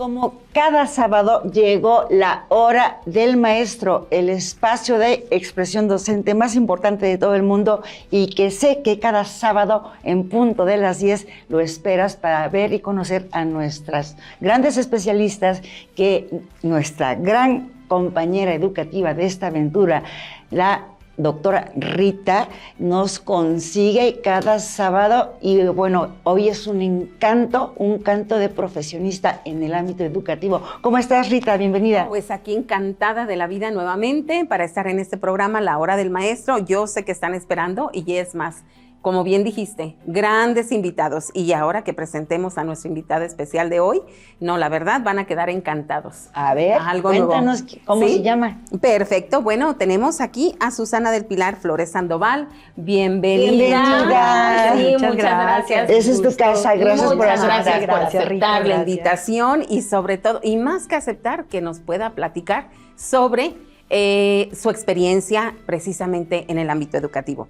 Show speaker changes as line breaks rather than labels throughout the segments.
como cada sábado llegó la hora del maestro, el espacio de expresión docente más importante de todo el mundo y que sé que cada sábado en punto de las 10 lo esperas para ver y conocer a nuestras grandes especialistas, que nuestra gran compañera educativa de esta aventura, la doctora Rita, nos consigue cada sábado. Y bueno, hoy es un canto de profesionista en el ámbito educativo. ¿Cómo estás, Rita? Bienvenida.
Pues aquí encantada de la vida nuevamente para estar en este programa, La Hora del Maestro. Yo sé que están esperando y es más, como bien dijiste, grandes invitados. Y ahora que presentemos a nuestro invitado especial de hoy, no, la verdad, van a quedar encantados.
A ver, cuéntanos cómo se llama.
Perfecto. Bueno, tenemos aquí a Susana del Pilar Flores Sandoval. Bienvenida.
Bienvenida.
Sí,
muchas gracias.
Esa es tu casa. Gracias por aceptar.
Gracias,
Rita,
la invitación y sobre todo, y más que aceptar, que nos pueda platicar sobre su experiencia precisamente en el ámbito educativo.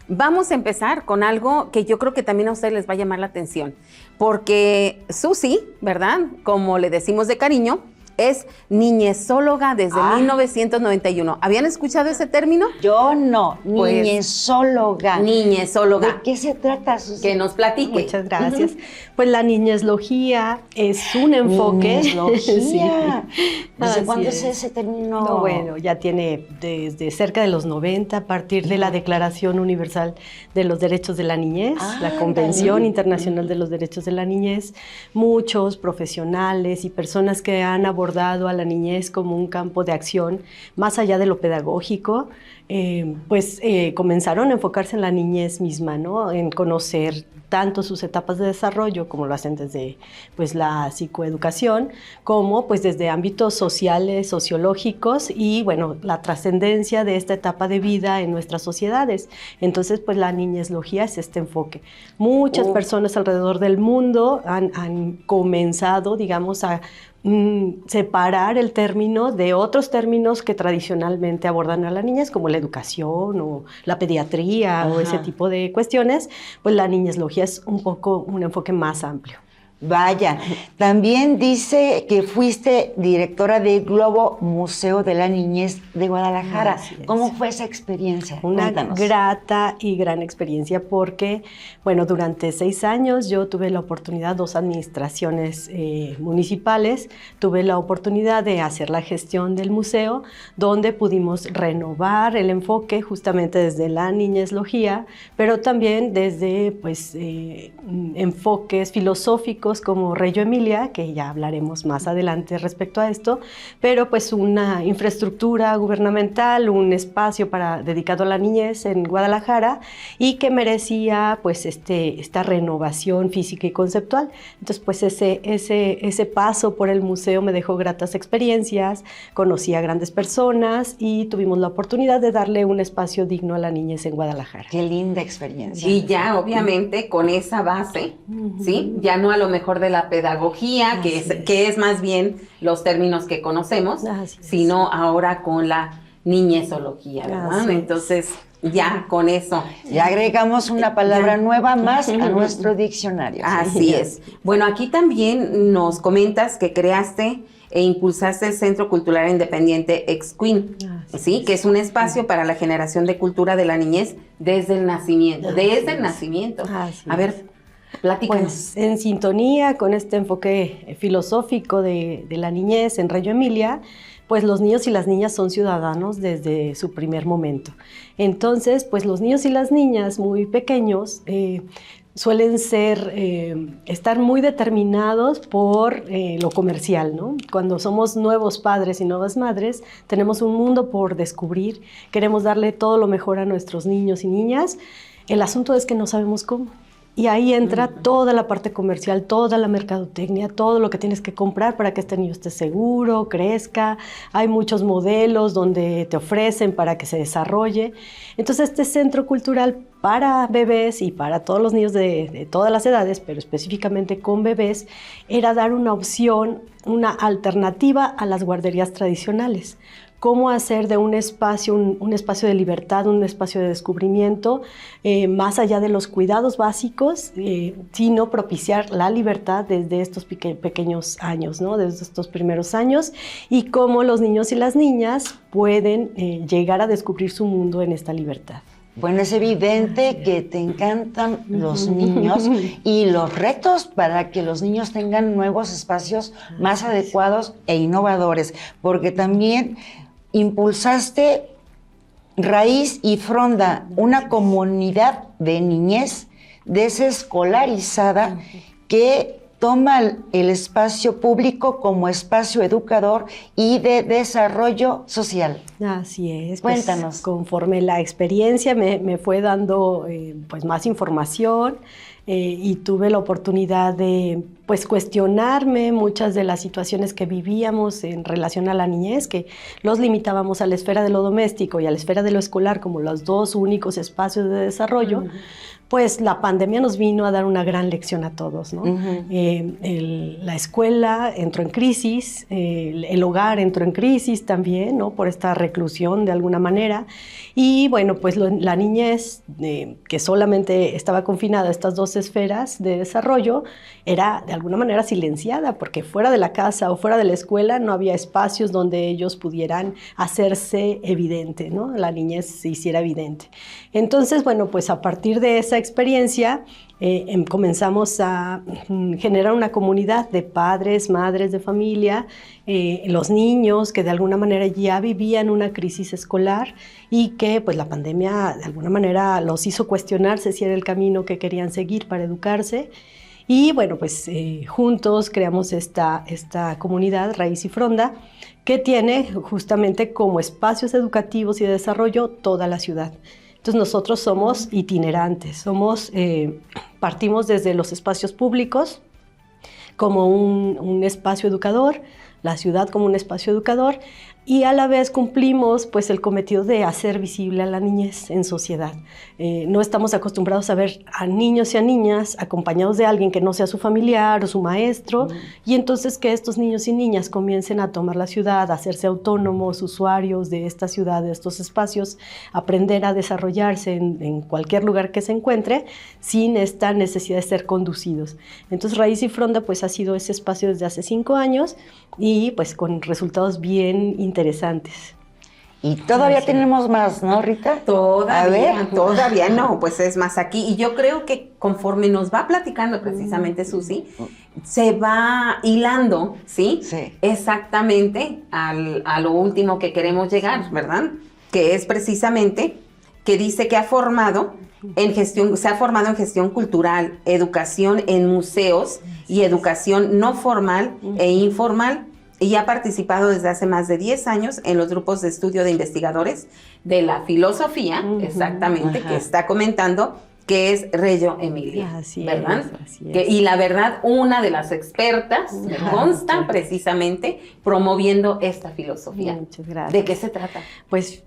Vamos a empezar con algo que yo creo que también a ustedes les va a llamar la atención, porque Susi, ¿verdad? Como le decimos de cariño, es niñezóloga desde 1991. ¿Habían escuchado ese término?
Yo no,
Pues,
niñezóloga.
Niñezóloga.
¿De qué se trata, Susi?
Que nos platique.
Muchas gracias. Pues la niñezología es un enfoque.
Niñezología. ¿Desde
Así
cuándo
es.
es ese término?
No, bueno, ya tiene desde cerca de los 90, a partir de la Declaración Universal de los Derechos de la Niñez, la Convención Internacional de los Derechos de la Niñez. Muchos profesionales y personas que han abordado a la niñez como un campo de acción más allá de lo pedagógico, comenzaron a enfocarse en la niñez misma, ¿no? En conocer tanto sus etapas de desarrollo, como lo hacen desde pues, la psicoeducación, como pues, desde ámbitos sociales, sociológicos y bueno, la trascendencia de esta etapa de vida en nuestras sociedades. Entonces, pues la niñezología es este enfoque. Muchas personas alrededor del mundo han comenzado, digamos, a separar el término de otros términos que tradicionalmente abordan a la niñez, como la educación o la pediatría o ese tipo de cuestiones. Pues la niñezología es un poco un enfoque más amplio.
Vaya, también dice que fuiste directora de Globo Museo de la Niñez de Guadalajara. ¿Cómo fue esa experiencia?
Una
Cuéntanos.
grata y gran experiencia porque, bueno, durante 6 años yo tuve la oportunidad, 2 administraciones municipales, tuve la oportunidad de hacer la gestión del museo, donde pudimos renovar el enfoque justamente desde la niñezología, pero también desde, pues, enfoques filosóficos como Reggio Emilia, que ya hablaremos más adelante respecto a esto, pero pues una infraestructura gubernamental, un espacio dedicado a la niñez en Guadalajara y que merecía pues esta renovación física y conceptual. Entonces pues ese paso por el museo me dejó gratas experiencias, conocí a grandes personas y tuvimos la oportunidad de darle un espacio digno a la niñez en Guadalajara.
Qué linda experiencia.
Y ya obviamente con esa base, ¿sí? Ya no a lo mejor de la pedagogía, que es más bien los términos que conocemos, sino ahora con la niñezología, ¿verdad? Entonces, ya con eso.
Ya agregamos una palabra nueva más a nuestro diccionario.
Así es. Bueno, aquí también nos comentas que creaste e impulsaste el Centro Cultural Independiente Exqueen, ¿sí? Que es un espacio para la generación de cultura de la niñez desde el nacimiento. A ver, platícanos.
Pues en sintonía con este enfoque filosófico de la niñez en Reggio Emilia, pues los niños y las niñas son ciudadanos desde su primer momento. Entonces, pues los niños y las niñas muy pequeños suelen estar muy determinados por lo comercial, ¿no? Cuando somos nuevos padres y nuevas madres, tenemos un mundo por descubrir, queremos darle todo lo mejor a nuestros niños y niñas. El asunto es que no sabemos cómo. Y ahí entra toda la parte comercial, toda la mercadotecnia, todo lo que tienes que comprar para que este niño esté seguro, crezca. Hay muchos modelos donde te ofrecen para que se desarrolle. Entonces, este centro cultural para bebés y para todos los niños de todas las edades, pero específicamente con bebés, era dar una opción, una alternativa a las guarderías tradicionales. cómo hacer de un espacio un espacio de libertad, un espacio de descubrimiento, más allá de los cuidados básicos, sino propiciar la libertad desde estos pequeños años, ¿no? Desde estos primeros años, y cómo los niños y las niñas pueden llegar a descubrir su mundo en esta libertad.
Bueno, es evidente que te encantan los niños y los retos para que los niños tengan nuevos espacios más adecuados e innovadores, porque también impulsaste Raíz y Fronda, una comunidad de niñez desescolarizada que toma el espacio público como espacio educador y de desarrollo social.
Así es.
Cuéntanos.
Pues, conforme la experiencia me fue dando pues más información y tuve la oportunidad de pues cuestionarme muchas de las situaciones que vivíamos en relación a la niñez, que los limitábamos a la esfera de lo doméstico y a la esfera de lo escolar como los dos únicos espacios de desarrollo. Pues la pandemia nos vino a dar una gran lección a todos, ¿no? La escuela entró en crisis, el hogar entró en crisis también, ¿no? Por esta reclusión de alguna manera. Y bueno, pues la niñez, que solamente estaba confinada a estas dos esferas de desarrollo, era de alguna manera silenciada, porque fuera de la casa o fuera de la escuela no había espacios donde ellos pudieran hacerse evidente, ¿no? La niñez se hiciera evidente. Entonces, bueno, pues a partir de esa experiencia comenzamos a generar una comunidad de padres, madres de familia, los niños que de alguna manera ya vivían una crisis escolar y que pues la pandemia de alguna manera los hizo cuestionarse si era el camino que querían seguir para educarse. Y bueno, pues juntos creamos esta comunidad Raíz y Fronda, que tiene justamente como espacios educativos y de desarrollo toda la ciudad. Entonces nosotros somos itinerantes, partimos desde los espacios públicos como un espacio educador, la ciudad como un espacio educador, y a la vez cumplimos pues el cometido de hacer visible a la niñez en sociedad. No estamos acostumbrados a ver a niños y a niñas acompañados de alguien que no sea su familiar o su maestro, y entonces que estos niños y niñas comiencen a tomar la ciudad, a hacerse autónomos, usuarios de esta ciudad, de estos espacios, aprender a desarrollarse en cualquier lugar que se encuentre, sin esta necesidad de ser conducidos. Entonces Raíz y Fronda pues ha sido ese espacio desde hace 5 años, y pues con resultados bien interesantes.
Y todavía tenemos más, ¿no, Rita?
Todavía no, pues es más aquí. Y yo creo que conforme nos va platicando precisamente Susi, se va hilando, ¿sí? Sí. Exactamente a lo último que queremos llegar, ¿verdad? Que es precisamente que dice que se ha formado en gestión cultural, educación en museos y educación no formal e informal, y ha participado desde hace más de 10 años en los grupos de estudio de investigadores de la filosofía, exactamente, que está comentando, que es Reggio Emilia, ¿verdad? Así es. Y la verdad, una de las expertas, me consta, precisamente, promoviendo esta filosofía.
Muchas gracias.
¿De qué se trata?
Pues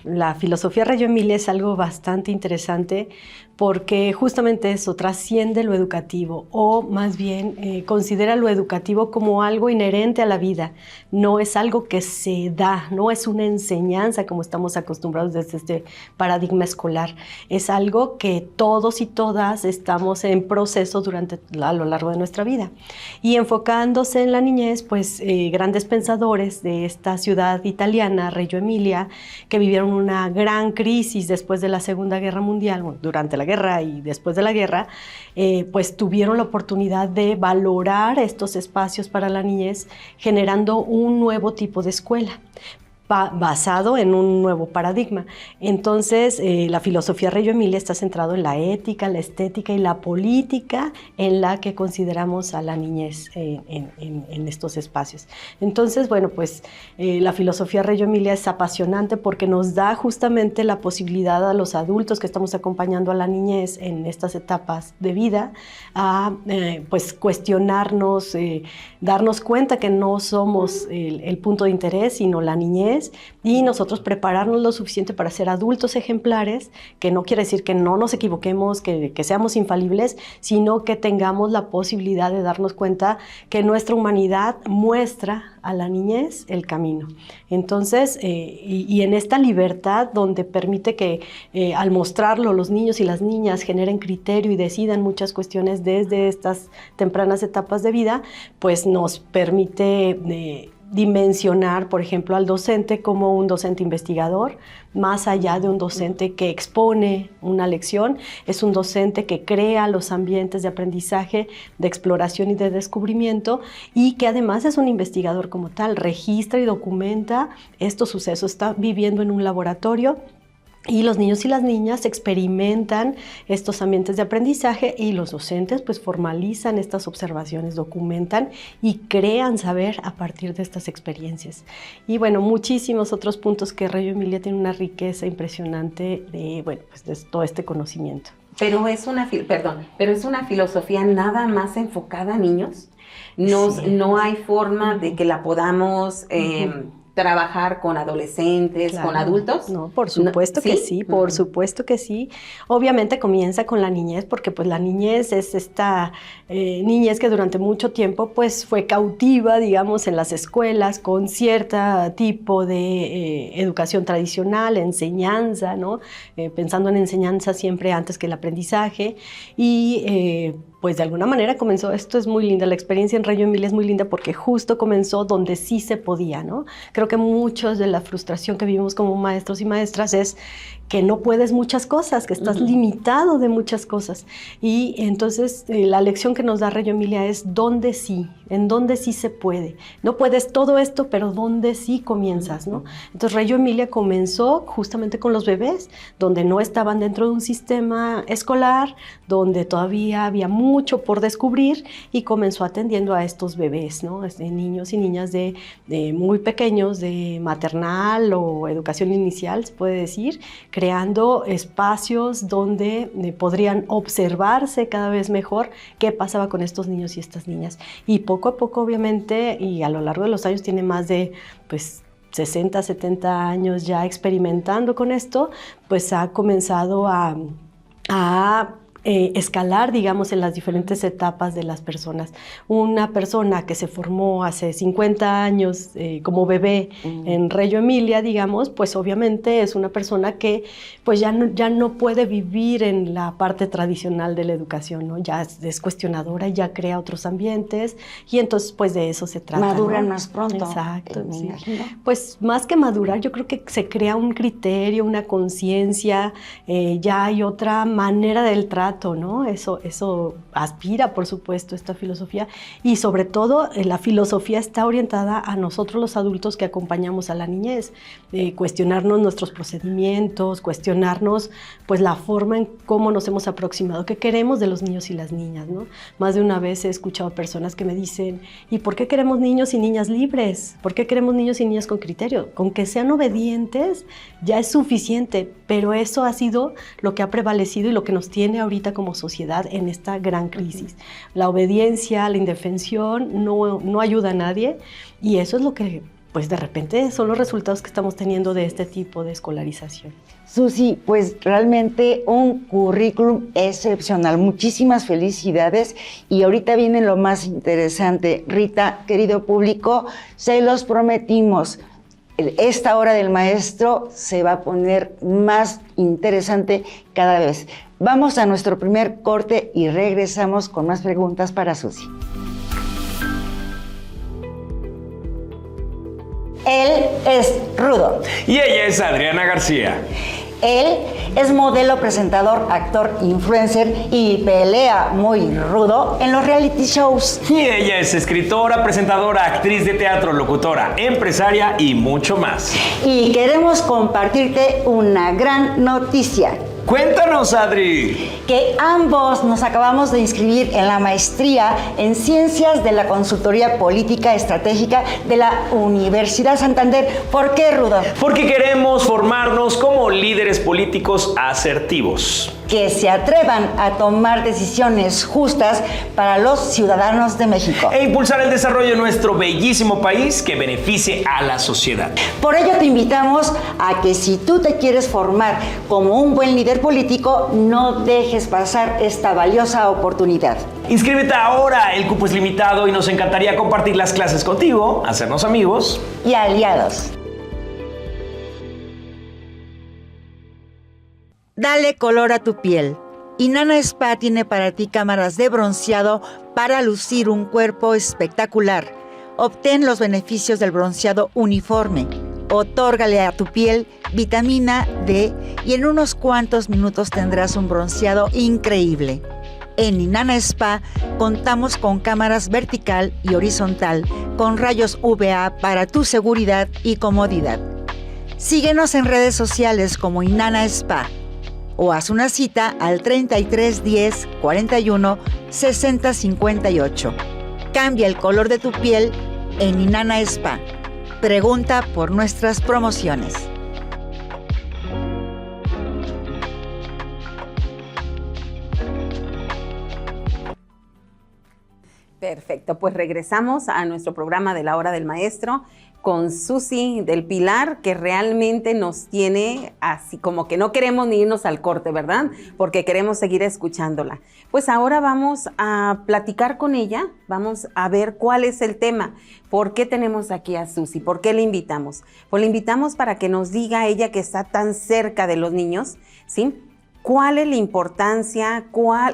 la filosofía Reggio Emilia es algo bastante interesante, porque justamente eso trasciende lo educativo, o más bien considera lo educativo como algo inherente a la vida. No es algo que se da, no es una enseñanza como estamos acostumbrados desde este paradigma escolar. Es algo que todos y todas estamos en proceso a lo largo de nuestra vida. Y enfocándose en la niñez, pues grandes pensadores de esta ciudad italiana, Reggio Emilia, que vivieron una gran crisis después de la Segunda Guerra Mundial, bueno, durante la guerra y después de la guerra, pues tuvieron la oportunidad de valorar estos espacios para la niñez, generando un nuevo tipo de escuela basado en un nuevo paradigma. Entonces, la filosofía Reggio Emilia está centrado en la ética, la estética y la política en la que consideramos a la niñez en estos espacios. Entonces, bueno, pues la filosofía Reggio Emilia es apasionante porque nos da justamente la posibilidad a los adultos que estamos acompañando a la niñez en estas etapas de vida a pues cuestionarnos, darnos cuenta que no somos el punto de interés, sino la niñez, niñez y nosotros prepararnos lo suficiente para ser adultos ejemplares, que no quiere decir que no nos equivoquemos, que seamos infalibles, sino que tengamos la posibilidad de darnos cuenta que nuestra humanidad muestra a la niñez el camino. Entonces, y en esta libertad donde permite que al mostrarlo los niños y las niñas generen criterio y decidan muchas cuestiones desde estas tempranas etapas de vida, pues nos permite dimensionar, por ejemplo, al docente como un docente investigador, más allá de un docente que expone una lección, es un docente que crea los ambientes de aprendizaje, de exploración y de descubrimiento, y que además es un investigador como tal, registra y documenta estos sucesos, está viviendo en un laboratorio. Y los niños y las niñas experimentan estos ambientes de aprendizaje y los docentes pues formalizan estas observaciones, documentan y crean saber a partir de estas experiencias. Y bueno, muchísimos otros puntos que Reggio Emilia tiene una riqueza impresionante de, bueno, pues de todo este conocimiento.
Pero es una filosofía nada más enfocada a niños. No hay forma de que la podamos trabajar con adolescentes, claro, con adultos.
No, por supuesto que sí, por supuesto que sí. Obviamente comienza con la niñez, porque pues la niñez es esta niñez que durante mucho tiempo pues fue cautiva, digamos, en las escuelas con cierto tipo de educación tradicional, enseñanza, ¿no? Pensando en enseñanza siempre antes que el aprendizaje y pues de alguna manera comenzó, esto es muy linda, la experiencia en Reggio Emilia es muy linda porque justo comenzó donde sí se podía, ¿no? Creo que muchos de la frustración que vivimos como maestros y maestras es que no puedes muchas cosas, que estás limitado de muchas cosas. Y entonces la lección que nos da Reggio Emilia es dónde sí, en dónde sí se puede. No puedes todo esto, pero dónde sí comienzas, ¿no? Entonces Reggio Emilia comenzó justamente con los bebés, donde no estaban dentro de un sistema escolar, donde todavía había mucho por descubrir y comenzó atendiendo a estos bebés, ¿no? Niños y niñas de muy pequeños, de maternal o educación inicial, se puede decir, creando espacios donde podrían observarse cada vez mejor qué pasaba con estos niños y estas niñas. Y poco a poco, obviamente, y a lo largo de los años tiene más de, pues, 60, 70 años ya experimentando con esto, pues ha comenzado a escalar, digamos, en las diferentes etapas de las personas. Una persona que se formó hace 50 años como bebé en Reggio Emilia, digamos, pues obviamente es una persona que pues ya no puede vivir en la parte tradicional de la educación, ¿no? Ya es cuestionadora, ya crea otros ambientes y entonces pues de eso se trata.
Maduran, ¿no?
Más
pronto.
Exacto.
Me imagino.
Pues más que madurar, yo creo que se crea un criterio, una conciencia, ya hay otra manera del trato, ¿no? Eso aspira, por supuesto, esta filosofía y sobre todo la filosofía está orientada a nosotros los adultos que acompañamos a la niñez, cuestionarnos nuestros procedimientos, cuestionarnos pues la forma en cómo nos hemos aproximado, qué queremos de los niños y las niñas, ¿no? Más de una vez he escuchado personas que me dicen, ¿y por qué queremos niños y niñas libres? ¿Por qué queremos niños y niñas con criterio? Con que sean obedientes ya es suficiente, pero eso ha sido lo que ha prevalecido y lo que nos tiene ahorita como sociedad en esta gran crisis. La obediencia, la indefensión no ayuda a nadie y eso es lo que pues de repente son los resultados que estamos teniendo de este tipo de escolarización.
Susi, pues realmente un currículum excepcional. Muchísimas felicidades y ahorita viene lo más interesante. Rita, querido público, se los prometimos. Esta hora del maestro se va a poner más interesante cada vez. Vamos a nuestro primer corte y regresamos con más preguntas para Susi. Él es rudo.
Y ella es Adriana García.
Él es modelo, presentador, actor, influencer y pelea muy rudo en los reality shows.
Y ella es escritora, presentadora, actriz de teatro, locutora, empresaria y mucho más.
Y queremos compartirte una gran noticia.
Cuéntanos, Adri.
Que ambos nos acabamos de inscribir en la maestría en Ciencias de la Consultoría Política Estratégica de la Universidad Santander. ¿Por qué, Rudo?
Porque queremos formarnos como líderes políticos asertivos.
que se atrevan a tomar decisiones justas para los ciudadanos de México.
E impulsar el desarrollo de nuestro bellísimo país que beneficie a la sociedad.
Por ello te invitamos a que si tú te quieres formar como un buen líder político, no dejes pasar esta valiosa oportunidad.
Inscríbete ahora, el cupo es limitado y nos encantaría compartir las clases contigo, hacernos amigos
Y aliados. Dale color a tu piel. Inanna Spa tiene para ti cámaras de bronceado para lucir un cuerpo espectacular. Obtén los beneficios del bronceado uniforme. Otórgale a tu piel vitamina D y en unos cuantos minutos tendrás un bronceado increíble. En Inanna Spa contamos con cámaras vertical y horizontal con rayos UVA para tu seguridad y comodidad. Síguenos en redes sociales como Inanna Spa o haz una cita al 33 10 41 60 58. Cambia el color de tu piel en Inanna Spa. Pregunta por nuestras promociones.
Perfecto, pues regresamos a nuestro programa de la Hora del Maestro con Susi del Pilar, que realmente nos tiene así como que no queremos ni irnos al corte, ¿verdad? Porque queremos seguir escuchándola. Pues ahora vamos a platicar con ella, vamos a ver cuál es el tema. ¿Por qué tenemos aquí a Susi? ¿Por qué la invitamos? Pues la invitamos para que nos diga ella que está tan cerca de los niños, ¿sí? ¿Cuál es la importancia?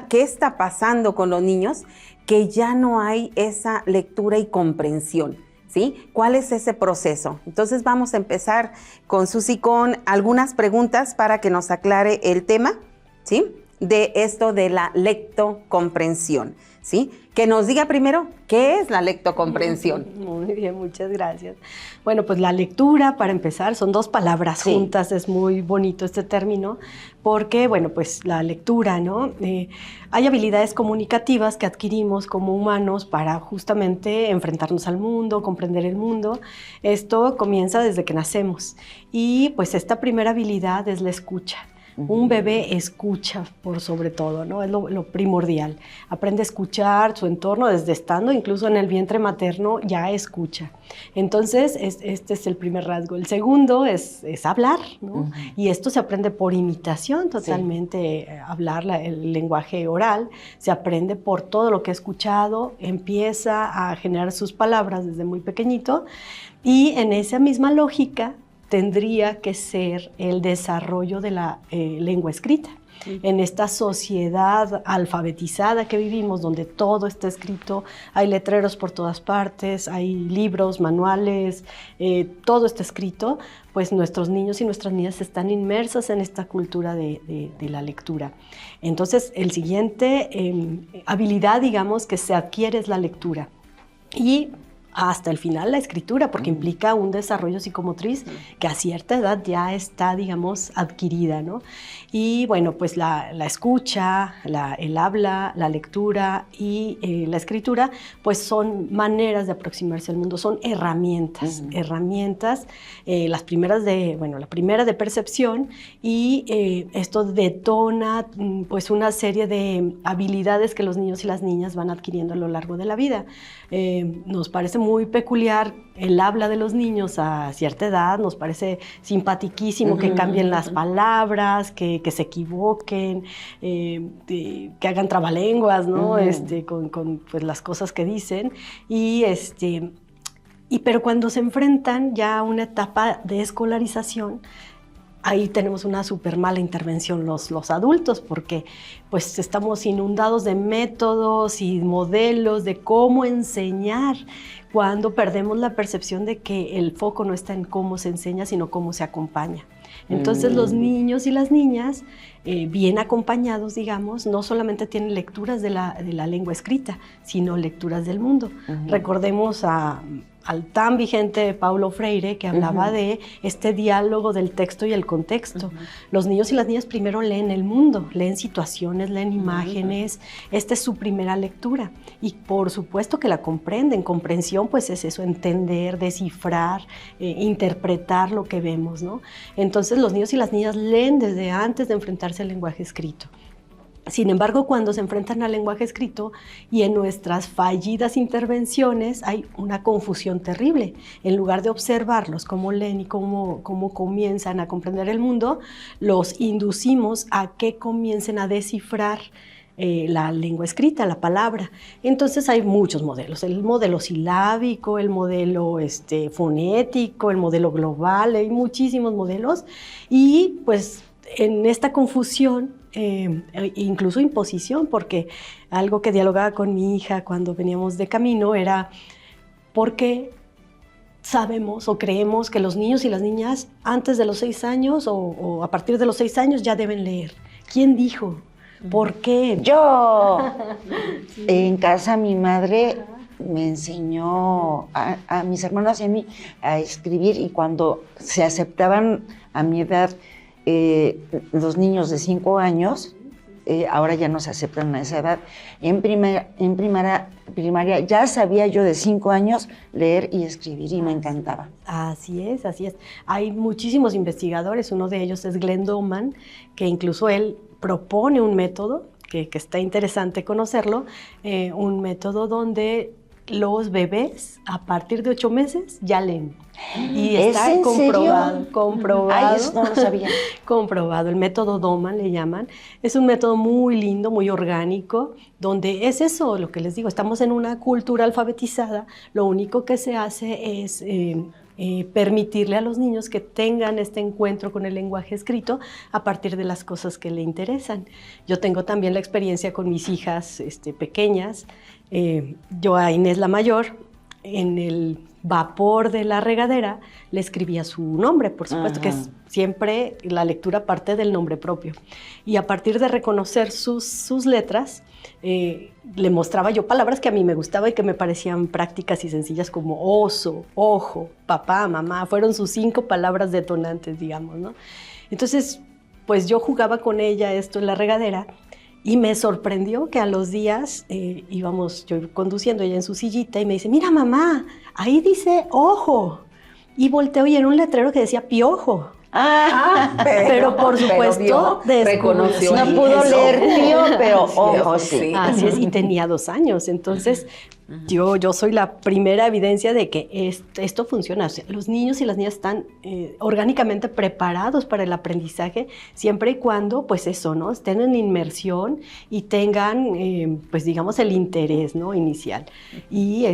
¿Qué está pasando con los niños? Que ya no hay esa lectura y comprensión, ¿sí? ¿Cuál es ese proceso? Entonces vamos a empezar con Susi con algunas preguntas para que nos aclare el tema, ¿sí? De esto de la lectocomprensión, ¿sí? Que nos diga primero qué es la lectocomprensión.
Muy bien, muchas gracias. Bueno, pues la lectura, para empezar, son dos palabras juntas, es muy bonito este término, porque, bueno, pues la lectura, ¿no? Hay habilidades comunicativas que adquirimos como humanos para justamente enfrentarnos al mundo, comprender el mundo. Esto comienza desde que nacemos y pues esta primera habilidad es la escucha. Un bebé escucha por sobre todo, ¿no? Es lo primordial. Aprende a escuchar su entorno desde estando incluso en el vientre materno, ya escucha. Entonces, este es el primer rasgo. El segundo es hablar, ¿no? Y esto se aprende por imitación totalmente. Sí. Hablar, el lenguaje oral, se aprende por todo lo que ha escuchado, empieza a generar sus palabras desde muy pequeñito y en esa misma lógica tendría que ser el desarrollo de la lengua escrita. En esta sociedad alfabetizada que vivimos, donde todo está escrito, hay letreros por todas partes, hay libros, manuales, todo está escrito, pues nuestros niños y nuestras niñas están inmersas en esta cultura de la lectura. Entonces, el siguiente habilidad, digamos, que se adquiere es la lectura. Y hasta el final la escritura, porque implica un desarrollo psicomotriz que a cierta edad ya está, digamos, adquirida, ¿no? Y bueno, pues la escucha, el habla, la lectura y la escritura, pues son maneras de aproximarse al mundo, son herramientas, la primera de percepción y esto detona pues una serie de habilidades que los niños y las niñas van adquiriendo a lo largo de la vida. Nos parece muy peculiar el habla de los niños a cierta edad, nos parece simpaticísimo que cambien las palabras, que se equivoquen, que hagan trabalenguas, ¿no? Con pues, las cosas que dicen. Pero cuando se enfrentan ya a una etapa de escolarización, ahí tenemos una súper mala intervención los adultos, porque pues estamos inundados de métodos y modelos de cómo enseñar, cuando perdemos la percepción de que el foco no está en cómo se enseña, sino cómo se acompaña. Entonces los niños y las niñas, bien acompañados, digamos, no solamente tienen lecturas de la lengua escrita, sino lecturas del mundo. Recordemos a al tan vigente Paulo Freire, que hablaba de este diálogo del texto y el contexto. Los niños y las niñas primero leen el mundo, leen situaciones, leen imágenes. Esta es su primera lectura. Y por supuesto que la comprenden. Comprensión, pues es eso, entender, descifrar, interpretar lo que vemos, ¿no? Entonces los niños y las niñas leen desde antes de enfrentarse al lenguaje escrito. Sin embargo, cuando se enfrentan al lenguaje escrito y en nuestras fallidas intervenciones hay una confusión terrible. En lugar de observarlos cómo leen y cómo comienzan a comprender el mundo, los inducimos a que comiencen a descifrar la lengua escrita, la palabra. Entonces hay muchos modelos, el modelo silábico, el modelo fonético, el modelo global, hay muchísimos modelos y pues en esta confusión, incluso imposición, porque algo que dialogaba con mi hija cuando veníamos de camino era ¿por qué sabemos o creemos que los niños y las niñas antes de los 6 años o a partir de los 6 años ya deben leer? ¿Quién dijo? ¿Por qué?
Yo. En casa mi madre me enseñó a mis hermanos y a mí a escribir, y cuando se aceptaban a mi edad los niños de 5 años, ahora ya no se aceptan a esa edad. En primaria ya sabía yo de 5 años leer y escribir y me encantaba.
Así es, así es. Hay muchísimos investigadores, uno de ellos es Glenn Doman, que incluso él propone un método que está interesante conocerlo, un método donde los bebés a partir de 8 meses ya leen. Y está comprobado.
Ay, eso no lo sabía.
Comprobado. El método Doman le llaman. Es un método muy lindo, muy orgánico, donde es eso, lo que les digo, estamos en una cultura alfabetizada. Lo único que se hace es permitirle a los niños que tengan este encuentro con el lenguaje escrito a partir de las cosas que le interesan. Yo tengo también la experiencia con mis hijas pequeñas. Yo a Inés la mayor, en el vapor de la regadera, le escribía su nombre, por supuesto. Que siempre la lectura parte del nombre propio. Y a partir de reconocer sus letras, le mostraba yo palabras que a mí me gustaban y que me parecían prácticas y sencillas, como oso, ojo, papá, mamá. Fueron sus 5 palabras detonantes, digamos, ¿no? Entonces, pues yo jugaba con ella esto en la regadera. Y me sorprendió que a los días íbamos yo conduciendo ella en su sillita y me dice, mira mamá, ahí dice ojo. Y volteo y era un letrero que decía piojo. Pero por supuesto
reconoció.
No pudo leer pío, pero ojo, sí.
Así es, y tenía 2 años. Entonces, yo soy la primera evidencia de que esto funciona. O sea, los niños y las niñas están orgánicamente preparados para el aprendizaje, siempre y cuando, pues eso, ¿no? Estén en inmersión y tengan, pues digamos, el interés, ¿no? Inicial. Y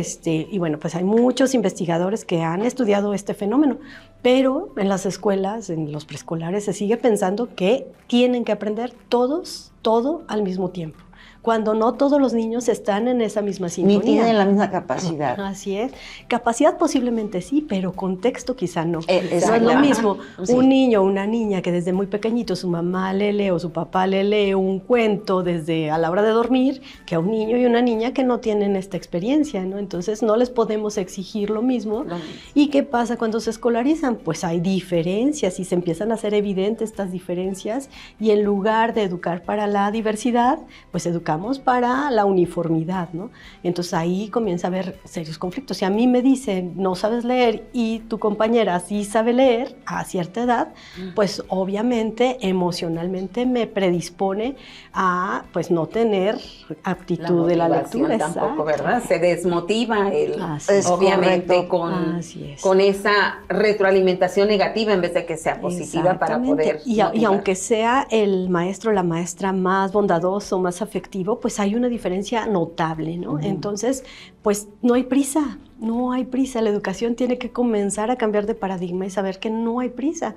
bueno, pues hay muchos investigadores que han estudiado este fenómeno, pero en las escuelas, en los preescolares, se sigue pensando que tienen que aprender todos, todo al mismo tiempo, cuando no todos los niños están en esa misma sintonía.
Ni tienen la misma capacidad.
Así es. Capacidad posiblemente sí, pero contexto quizá no. No es lo
Exacto.
mismo
Sí.
un niño o una niña que desde muy pequeñito su mamá le lee o su papá le lee un cuento desde a la hora de dormir, que a un niño y una niña que no tienen esta experiencia, ¿no? Entonces no les podemos exigir lo mismo. ¿Y qué pasa cuando se escolarizan? Pues hay diferencias y se empiezan a hacer evidentes estas diferencias, y en lugar de educar para la diversidad, pues educamos para la uniformidad, ¿no? Entonces ahí comienza a haber serios conflictos. Si a mí me dicen no sabes leer y tu compañera sí sabe leer a cierta edad, pues obviamente emocionalmente me predispone a pues no tener aptitud de la lectura.
Tampoco, ¿verdad? Se desmotiva
Es
obviamente
correcto.
con esa retroalimentación negativa en vez de que sea positiva para poder
y aunque sea el maestro o la maestra más bondadoso, más afectivo, pues hay una diferencia notable, ¿no? Entonces, pues no hay prisa. La educación tiene que comenzar a cambiar de paradigma y saber que no hay prisa.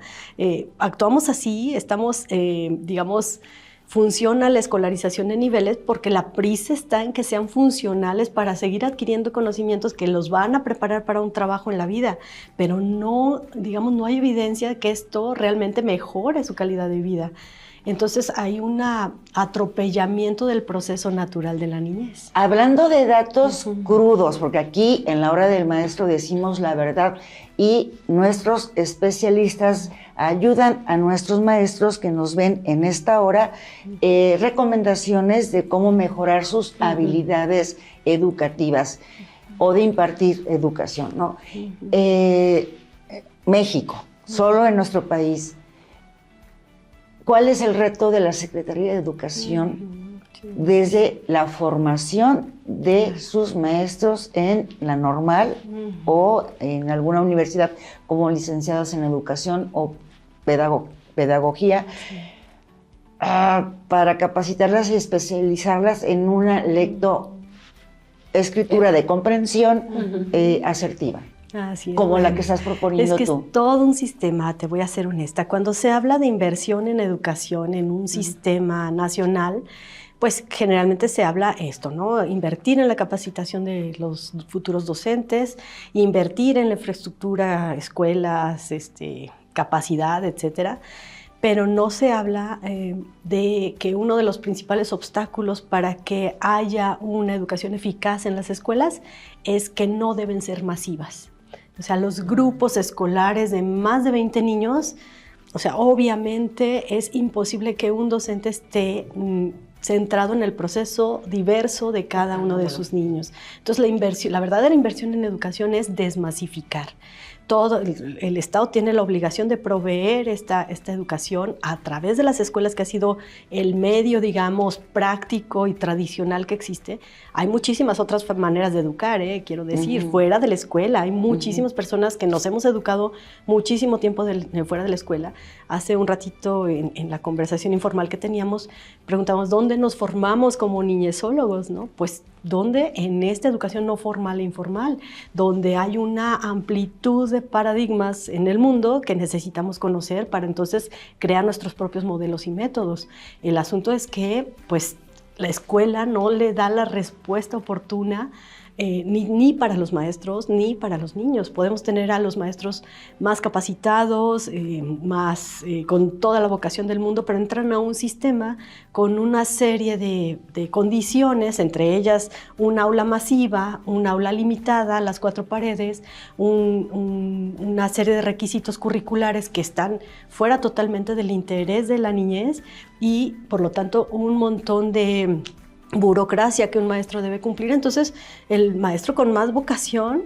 Actuamos así, estamos, digamos, funciona la escolarización de niveles porque la prisa está en que sean funcionales para seguir adquiriendo conocimientos que los van a preparar para un trabajo en la vida, pero no, digamos, no hay evidencia de que esto realmente mejore su calidad de vida. Entonces hay un atropellamiento del proceso natural de la niñez.
Hablando de datos crudos, porque aquí en la hora del maestro decimos la verdad y nuestros especialistas ayudan a nuestros maestros que nos ven en esta hora, recomendaciones de cómo mejorar sus habilidades educativas o de impartir educación, ¿no? México, solo en nuestro país. ¿Cuál es el reto de la Secretaría de Educación desde la formación de sus maestros en la normal o en alguna universidad como licenciados en educación o pedagogía, para capacitarlas y especializarlas en una lectoescritura de comprensión asertiva?
Así es,
como la que estás proponiendo tú.
Es que es todo un sistema, te voy a ser honesta. Cuando se habla de inversión en educación en un sistema nacional, pues generalmente se habla esto, ¿no? Invertir en la capacitación de los futuros docentes, invertir en la infraestructura, escuelas, capacidad, etcétera. Pero no se habla de que uno de los principales obstáculos para que haya una educación eficaz en las escuelas es que no deben ser masivas. O sea, los grupos escolares de más de 20 niños, o sea, obviamente es imposible que un docente esté centrado en el proceso diverso de cada uno de sus niños. Entonces, la verdadera inversión en educación es desmasificar. Todo el Estado tiene la obligación de proveer esta educación a través de las escuelas, que ha sido el medio, digamos, práctico y tradicional que existe. Hay muchísimas otras maneras de educar, quiero decir, fuera de la escuela. Hay muchísimas personas que nos hemos educado muchísimo tiempo fuera de la escuela. Hace un ratito, en la conversación informal que teníamos, preguntamos, ¿dónde nos formamos como niñezólogos, no? Pues, ¿dónde? En esta educación no formal e informal, donde hay una amplitud de paradigmas en el mundo que necesitamos conocer para entonces crear nuestros propios modelos y métodos. El asunto es que, pues, la escuela no le da la respuesta oportuna ni para los maestros ni para los niños. Podemos tener a los maestros más capacitados, con toda la vocación del mundo, pero entran a un sistema con una serie de condiciones, entre ellas un aula masiva, un aula limitada, las 4 paredes, una serie de requisitos curriculares que están fuera totalmente del interés de la niñez y, por lo tanto, un montón de burocracia que un maestro debe cumplir. Entonces, el maestro con más vocación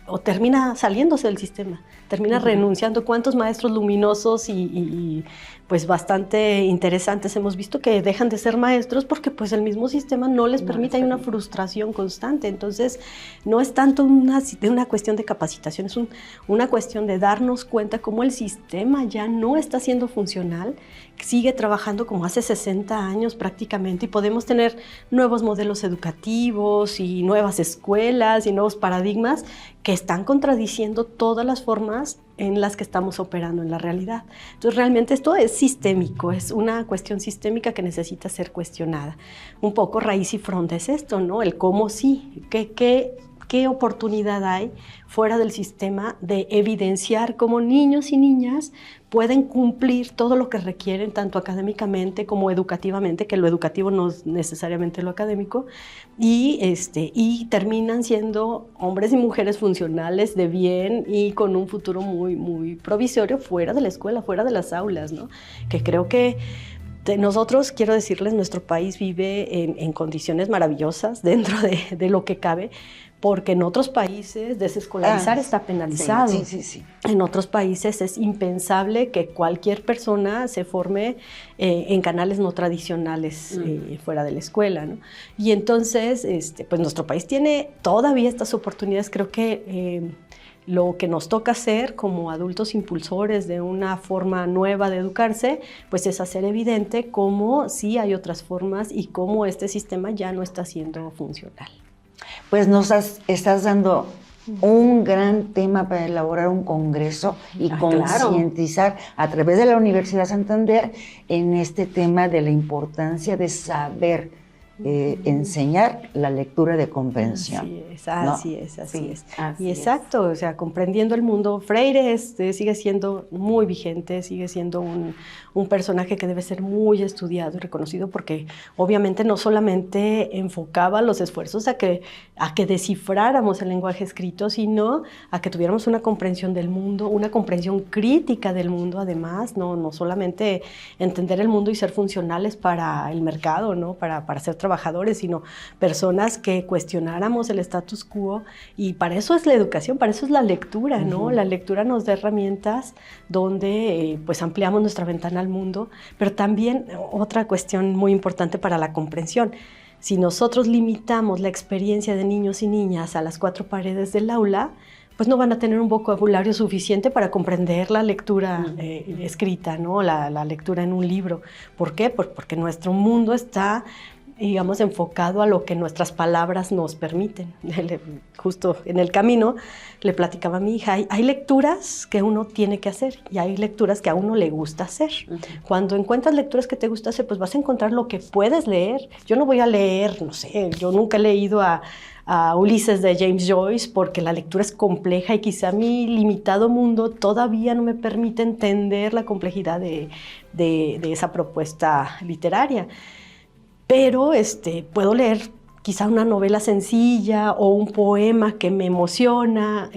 o termina saliéndose del sistema, termina renunciando. ¿Cuántos maestros luminosos y pues bastante interesantes hemos visto que dejan de ser maestros porque pues el mismo sistema no les permite? Hay una frustración constante. Entonces, no es tanto una cuestión de capacitación, es una cuestión de darnos cuenta cómo el sistema ya no está siendo funcional, sigue trabajando como hace 60 años prácticamente, y podemos tener nuevos modelos educativos y nuevas escuelas y nuevos paradigmas que están contradiciendo todas las formas en las que estamos operando en la realidad. Entonces, realmente esto es sistémico, es una cuestión sistémica que necesita ser cuestionada. Un poco raíz y fronda es esto, ¿no? El cómo sí, qué oportunidad hay fuera del sistema de evidenciar cómo niños y niñas pueden cumplir todo lo que requieren, tanto académicamente como educativamente, que lo educativo no es necesariamente lo académico, y terminan siendo hombres y mujeres funcionales, de bien y con un futuro muy, muy provisorio fuera de la escuela, fuera de las aulas, ¿no? Que creo que nosotros, quiero decirles, nuestro país vive en condiciones maravillosas dentro de lo que cabe, porque en otros países desescolarizar está penalizado.
Sí.
En otros países es impensable que cualquier persona se forme en canales no tradicionales fuera de la escuela, ¿no? Y entonces, pues nuestro país tiene todavía estas oportunidades. Creo que lo que nos toca hacer como adultos impulsores de una forma nueva de educarse, pues es hacer evidente cómo sí hay otras formas y cómo este sistema ya no está siendo funcional.
Pues nos estás dando un gran tema para elaborar un congreso y concientizar a través de la Universidad Santander en este tema de la importancia de saber enseñar la lectura de comprensión.
Así
¿no?
es.
Sí,
Y exacto, o sea, comprendiendo el mundo, Freire sigue siendo muy vigente, sigue siendo un personaje que debe ser muy estudiado y reconocido, porque obviamente no solamente enfocaba los esfuerzos a que descifráramos el lenguaje escrito, sino a que tuviéramos una comprensión del mundo, una comprensión crítica del mundo, además, no solamente entender el mundo y ser funcionales para el mercado, ¿no? para ser trabajadores, sino personas que cuestionáramos el status quo, y para eso es la educación, para eso es la lectura, ¿no? La lectura nos da herramientas donde pues ampliamos nuestra ventana al mundo, pero también otra cuestión muy importante para la comprensión. Si nosotros limitamos la experiencia de niños y niñas a las 4 paredes del aula, pues no van a tener un vocabulario suficiente para comprender la lectura escrita, ¿no? La lectura en un libro. ¿Por qué? Porque nuestro mundo está, digamos, enfocado a lo que nuestras palabras nos permiten. Justo en el camino le platicaba a mi hija, hay lecturas que uno tiene que hacer y hay lecturas que a uno le gusta hacer. Cuando encuentras lecturas que te gusta hacer, pues vas a encontrar lo que puedes leer. Yo no voy a leer, no sé, yo nunca he leído a Ulises de James Joyce, porque la lectura es compleja y quizá mi limitado mundo todavía no me permite entender la complejidad de esa propuesta literaria. Pero puedo leer quizá una novela sencilla o un poema que me emociona.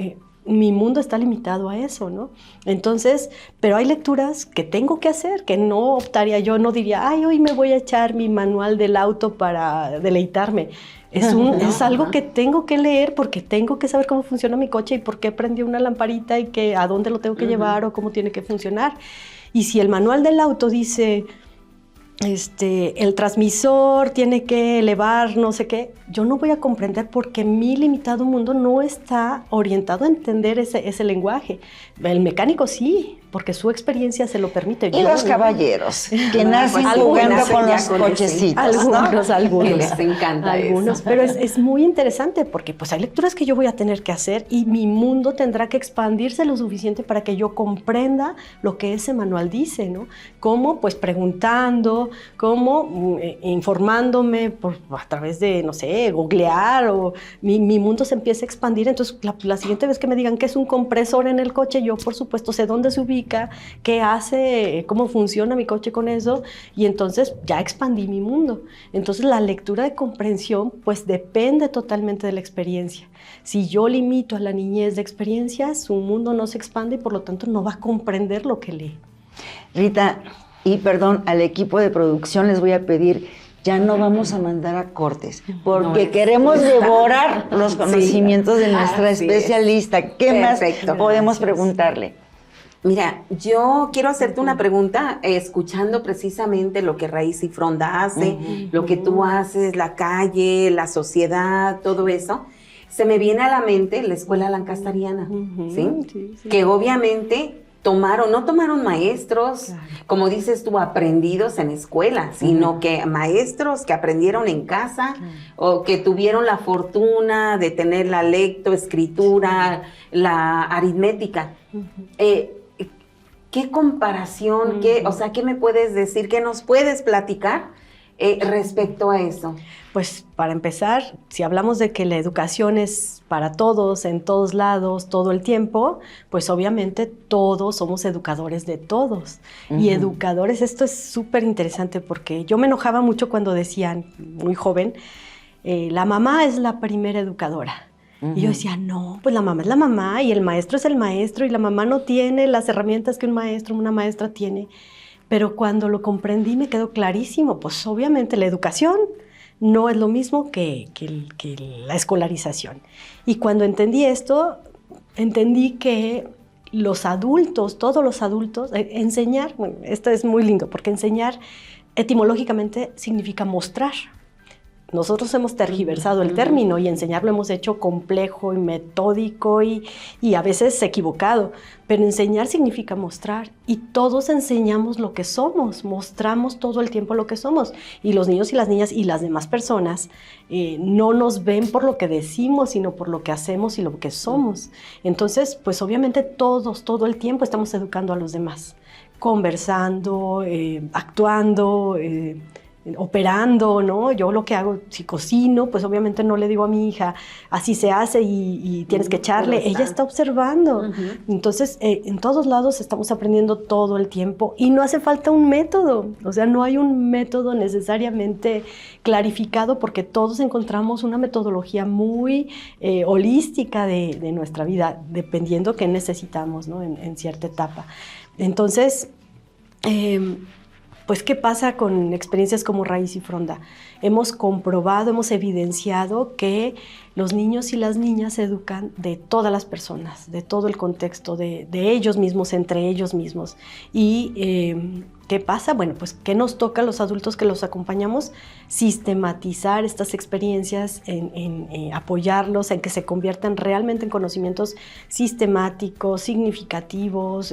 Mi mundo está limitado a eso, ¿no? Entonces, pero hay lecturas que tengo que hacer, que no optaría yo, no diría, ay, hoy me voy a echar mi manual del auto para deleitarme. Es algo que tengo que leer porque tengo que saber cómo funciona mi coche y por qué prendió una lamparita y a dónde lo tengo que llevar o cómo tiene que funcionar. Y si el manual del auto dice, el transmisor tiene que elevar no sé qué, yo no voy a comprender porque mi limitado mundo no está orientado a entender ese lenguaje. El mecánico sí, porque su experiencia se lo permite.
Y los caballeros, que nacen jugando con los cochecitos.
Algunos.
Les encanta eso.
Pero es muy interesante porque pues hay lecturas que yo voy a tener que hacer y mi mundo tendrá que expandirse lo suficiente para que yo comprenda lo que ese manual dice, ¿no? ¿Cómo? Pues preguntando, cómo informándome a través de, no sé, googlear, o mi mundo se empieza a expandir. Entonces la siguiente vez que me digan qué es un compresor en el coche, yo por supuesto sé dónde se ubica, qué hace, cómo funciona mi coche con eso, y entonces ya expandí mi mundo. Entonces la lectura de comprensión pues depende totalmente de la experiencia. Si yo limito a la niñez de experiencias, su mundo no se expande y por lo tanto no va a comprender lo que lee.
Rita, y perdón, al equipo de producción les voy a pedir, ya no vamos a mandar a cortes, porque queremos devorar los conocimientos de nuestra especialista. ¿Qué más podemos preguntarle?
Mira, yo quiero hacerte una pregunta, escuchando precisamente lo que Raíz y Fronda hace, lo que tú haces, la calle, la sociedad, todo eso. Se me viene a la mente la escuela lancasteriana, ¿sí? Que obviamente no tomaron maestros, como dices tú, aprendidos en escuela, sino que maestros que aprendieron en casa o que tuvieron la fortuna de tener la lectoescritura, la aritmética. ¿Qué comparación, qué me puedes decir, qué nos puedes platicar respecto a eso?
Pues para empezar, si hablamos de que la educación es para todos, en todos lados, todo el tiempo, pues obviamente todos somos educadores de todos. Y educadores, esto es súper interesante porque yo me enojaba mucho cuando decían, muy joven, la mamá es la primera educadora. Y yo decía, no, pues la mamá es la mamá y el maestro es el maestro y la mamá no tiene las herramientas que un maestro o una maestra tiene. Pero cuando lo comprendí me quedó clarísimo, pues obviamente la educación no es lo mismo que la escolarización. Y cuando entendí esto, entendí que los adultos, todos los adultos, enseñar, bueno, esto es muy lindo, porque enseñar etimológicamente significa mostrar. Nosotros hemos tergiversado el término y enseñar lo hemos hecho complejo y metódico y a veces equivocado, pero enseñar significa mostrar y todos enseñamos lo que somos, mostramos todo el tiempo lo que somos y los niños y las niñas y las demás personas no nos ven por lo que decimos, sino por lo que hacemos y lo que somos. Entonces, pues obviamente todos, todo el tiempo estamos educando a los demás, conversando, actuando, operando, ¿no? Yo lo que hago, si cocino, pues obviamente no le digo a mi hija, así se hace y tienes que echarle. Ella está observando. Entonces, en todos lados estamos aprendiendo todo el tiempo y no hace falta un método. O sea, no hay un método necesariamente clarificado porque todos encontramos una metodología muy holística de nuestra vida, dependiendo qué necesitamos, ¿no? En cierta etapa. Entonces, pues, ¿qué pasa con experiencias como Raíz y Fronda? Hemos comprobado, hemos evidenciado que los niños y las niñas se educan de todas las personas, de todo el contexto, de ellos mismos, entre ellos mismos. Y ¿qué pasa? Bueno, pues ¿qué nos toca a los adultos que los acompañamos? Sistematizar estas experiencias, en apoyarlos, en que se conviertan realmente en conocimientos sistemáticos, significativos,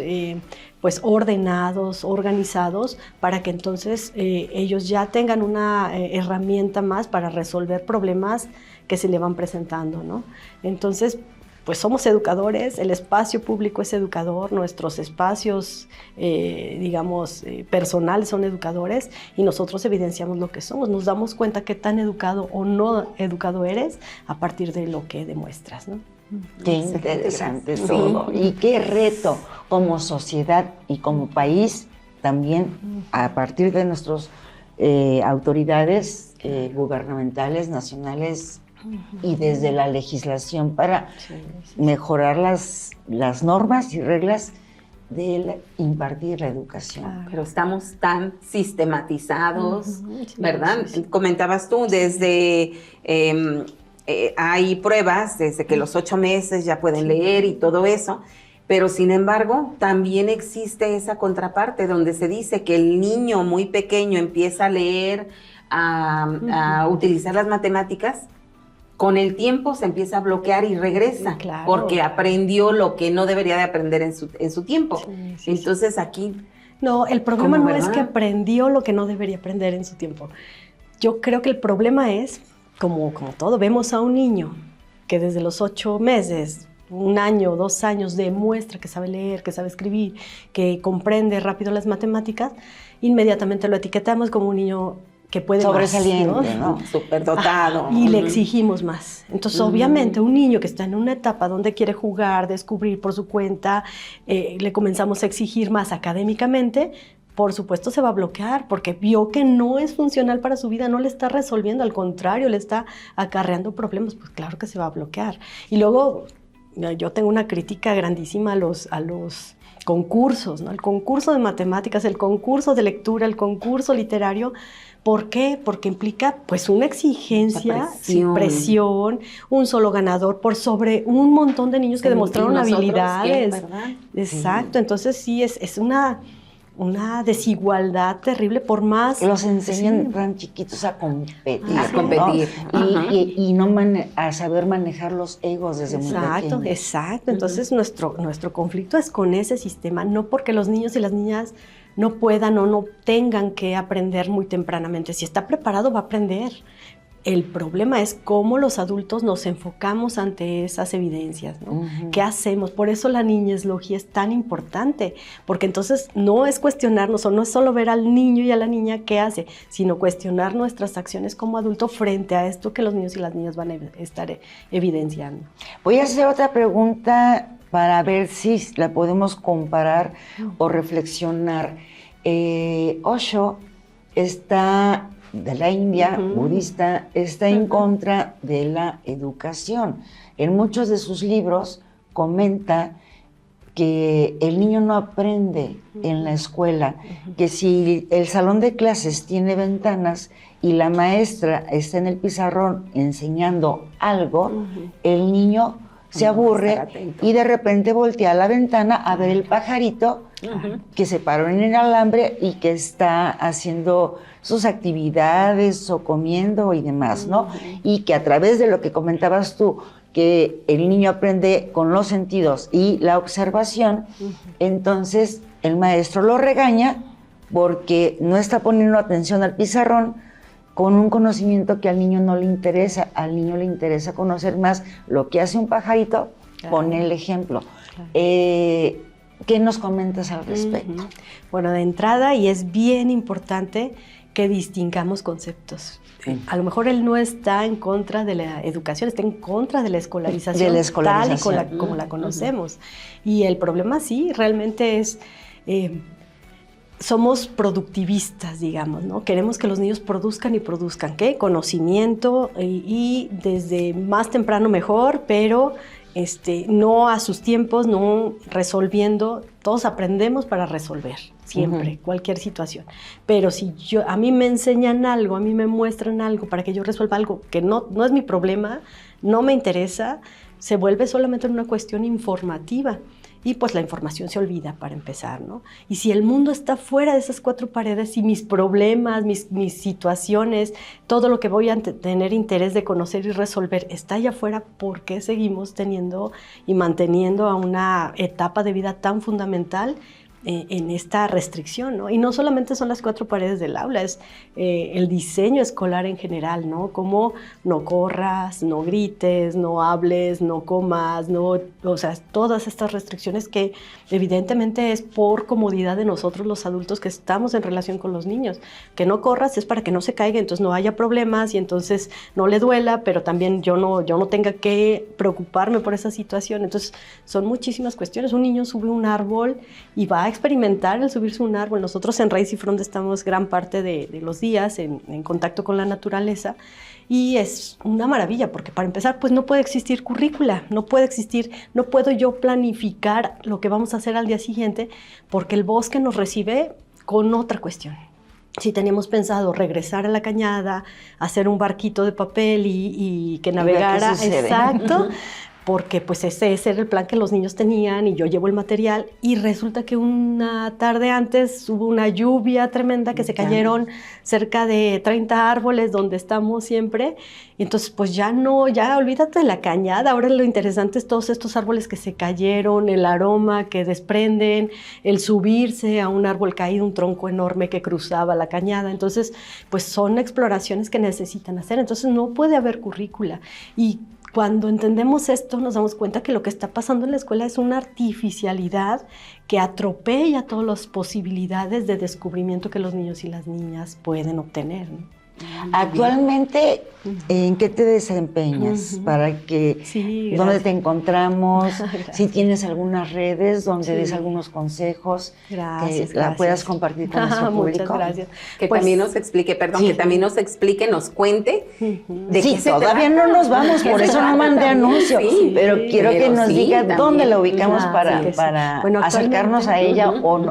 pues ordenados, organizados, para que entonces ellos ya tengan una herramienta más para resolver problemas que se le van presentando, ¿no? Entonces, pues somos educadores, el espacio público es educador, nuestros espacios, digamos, personales son educadores y nosotros evidenciamos lo que somos. Nos damos cuenta qué tan educado o no educado eres a partir de lo que demuestras, ¿no?
Qué interesante todo. Y qué reto como sociedad y como país también a partir de nuestras autoridades gubernamentales, nacionales, y desde la legislación para mejorar las normas y reglas de impartir la educación.
Pero estamos tan sistematizados, ¿verdad? Comentabas tú, desde hay pruebas, desde que los 8 meses ya pueden leer y todo eso, pero sin embargo también existe esa contraparte donde se dice que el niño muy pequeño empieza a leer, a utilizar las matemáticas, con el tiempo se empieza a bloquear y regresa, porque aprendió lo que no debería de aprender en su tiempo. Entonces aquí...
No, el problema no es que aprendió lo que no debería aprender en su tiempo. Yo creo que el problema es, como todo, vemos a un niño que desde los 8 meses, 1 año, 2 años, demuestra que sabe leer, que sabe escribir, que comprende rápido las matemáticas, inmediatamente lo etiquetamos como un niño que puede
sobresaliente, ¿no?
Superdotado.
Y le exigimos más. Entonces, obviamente, un niño que está en una etapa donde quiere jugar, descubrir por su cuenta, le comenzamos a exigir más académicamente, por supuesto se va a bloquear, porque vio que no es funcional para su vida, no le está resolviendo, al contrario, le está acarreando problemas, pues claro que se va a bloquear. Y luego, yo tengo una crítica grandísima a los concursos, ¿no? El concurso de matemáticas, el concurso de lectura, el concurso literario. ¿Por qué? Porque implica pues una exigencia, presión, un solo ganador por sobre un montón de niños que demostraron habilidades.
¿Verdad?
Exacto, entonces sí es una desigualdad terrible por más...
Los enseñan tan chiquitos a competir.
A competir.
¿No? Y no a saber manejar los egos desde muy pequeños.
Exacto. Entonces nuestro conflicto es con ese sistema, no porque los niños y las niñas no puedan o no tengan que aprender muy tempranamente. Si está preparado, va a aprender. El problema es cómo los adultos nos enfocamos ante esas evidencias, ¿no? ¿Qué hacemos? Por eso la niñezología es tan importante, porque entonces no es cuestionarnos o no es solo ver al niño y a la niña qué hace, sino cuestionar nuestras acciones como adulto frente a esto que los niños y las niñas van a estar evidenciando.
Voy a hacer otra pregunta para ver si la podemos comparar o reflexionar. Osho está de la India, budista, está en contra de la educación. En muchos de sus libros comenta que el niño no aprende en la escuela, que si el salón de clases tiene ventanas y la maestra está en el pizarrón enseñando algo, el niño se aburre y de repente voltea a la ventana a ver el pajarito que se paró en el alambre y que está haciendo sus actividades o comiendo y demás, ¿no? Y que a través de lo que comentabas tú, que el niño aprende con los sentidos y la observación, entonces el maestro lo regaña porque no está poniendo atención al pizarrón con un conocimiento que al niño no le interesa. Al niño le interesa conocer más lo que hace un pajarito, pone el ejemplo. ¿Qué nos comentas al respecto?
Bueno, de entrada, y es bien importante que distingamos conceptos.
Sí.
A lo mejor él no está en contra de la educación, está en contra de la escolarización, tal y como la conocemos. Y el problema sí, realmente es, somos productivistas, digamos, ¿no? Queremos que los niños produzcan y produzcan, ¿qué? Conocimiento y desde más temprano mejor, pero no a sus tiempos, no resolviendo. Todos aprendemos para resolver, siempre, cualquier situación. Pero si a mí me enseñan algo, a mí me muestran algo para que yo resuelva algo que no es mi problema, no me interesa, se vuelve solamente una cuestión informativa. Y pues la información se olvida para empezar, ¿no? Y si el mundo está fuera de esas cuatro paredes y mis problemas, mis situaciones, todo lo que voy a tener interés de conocer y resolver está allá afuera, ¿por qué seguimos teniendo y manteniendo a una etapa de vida tan fundamental en esta restricción, ¿no? Y no solamente son las cuatro paredes del aula, es el diseño escolar en general, ¿no? Como no corras, no grites, no hables, no comas, o sea, todas estas restricciones que evidentemente es por comodidad de nosotros los adultos que estamos en relación con los niños. Que no corras es para que no se caiga, entonces no haya problemas y entonces no le duela, pero también yo no tenga que preocuparme por esa situación. Entonces son muchísimas cuestiones. Un niño sube un árbol y va a experimentar el subirse a un árbol. Nosotros en Raíz y Fronda estamos gran parte de los días en contacto con la naturaleza y es una maravilla porque para empezar pues no puede existir currícula, no puedo yo planificar lo que vamos a hacer al día siguiente porque el bosque nos recibe con otra cuestión. Si teníamos pensado regresar a la cañada, hacer un barquito de papel y que navegara, exacto, porque pues ese era el plan que los niños tenían y yo llevo el material y resulta que una tarde antes hubo una lluvia tremenda que se cayeron cerca de 30 árboles donde estamos siempre y entonces pues ya olvídate de la cañada, ahora lo interesante es todos estos árboles que se cayeron, el aroma que desprenden, el subirse a un árbol caído, un tronco enorme que cruzaba la cañada, entonces pues son exploraciones que necesitan hacer, entonces no puede haber currícula y cuando entendemos esto, nos damos cuenta que lo que está pasando en la escuela es una artificialidad que atropella todas las posibilidades de descubrimiento que los niños y las niñas pueden obtener, ¿no?
Actualmente, ¿en qué te desempeñas? Para que, ¿dónde te encontramos? Si tienes algunas redes donde des algunos consejos, que la puedas compartir con nuestro público.
Muchas gracias.
Que también nos explique, que también nos explique, nos cuente de qué se
todavía
trata.
no nos vamos, por eso no mandé anuncio, pero quiero que nos diga dónde la ubicamos para acercarnos a ella o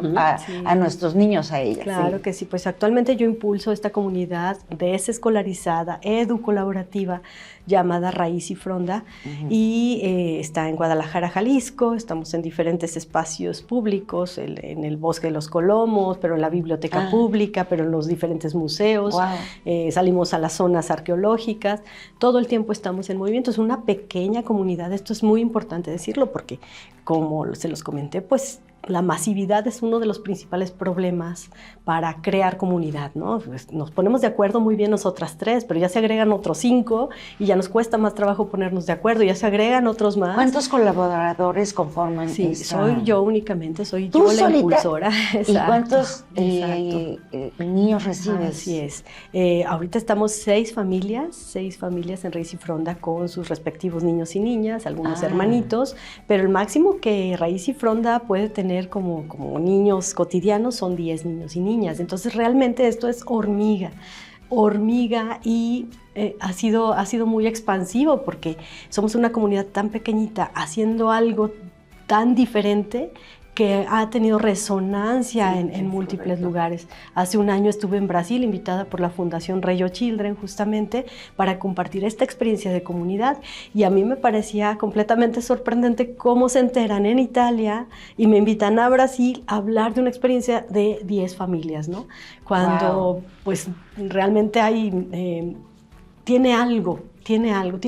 a nuestros niños a ella.
Claro que sí, pues actualmente yo impulso esta comunidad desescolarizada, educolaborativa, llamada Raíz y Fronda, y está en Guadalajara, Jalisco, estamos en diferentes espacios públicos, en el Bosque de los Colomos, pero en la biblioteca pública, pero en los diferentes museos, salimos a las zonas arqueológicas, todo el tiempo estamos en movimiento, es una pequeña comunidad, esto es muy importante decirlo porque, como se los comenté, pues la masividad es uno de los principales problemas para crear comunidad, ¿no? Pues nos ponemos de acuerdo muy bien nosotras tres, pero ya se agregan otros 5 y ya nos cuesta más trabajo ponernos de acuerdo, ya se agregan otros más.
¿Cuántos colaboradores conforman
Sí,
esta?
soy yo únicamente, soy
¿Tú
yo la
solita?
Impulsora.
¿Y cuántos niños recibes?
Así es. Ahorita estamos 6 familias en Raíz y Fronda con sus respectivos niños y niñas, algunos hermanitos, pero el máximo que Raíz y Fronda puede tener como niños cotidianos son 10 niños y niñas. Entonces realmente esto es hormiga y ha sido muy expansivo porque somos una comunidad tan pequeñita haciendo algo tan diferente que ha tenido resonancia en múltiples lugares. Hace un año estuve en Brasil, invitada por la Fundación Rayo Children, justamente para compartir esta experiencia de comunidad, y a mí me parecía completamente sorprendente cómo se enteran en Italia y me invitan a Brasil a hablar de una experiencia de 10 familias, ¿no? Cuando pues realmente tiene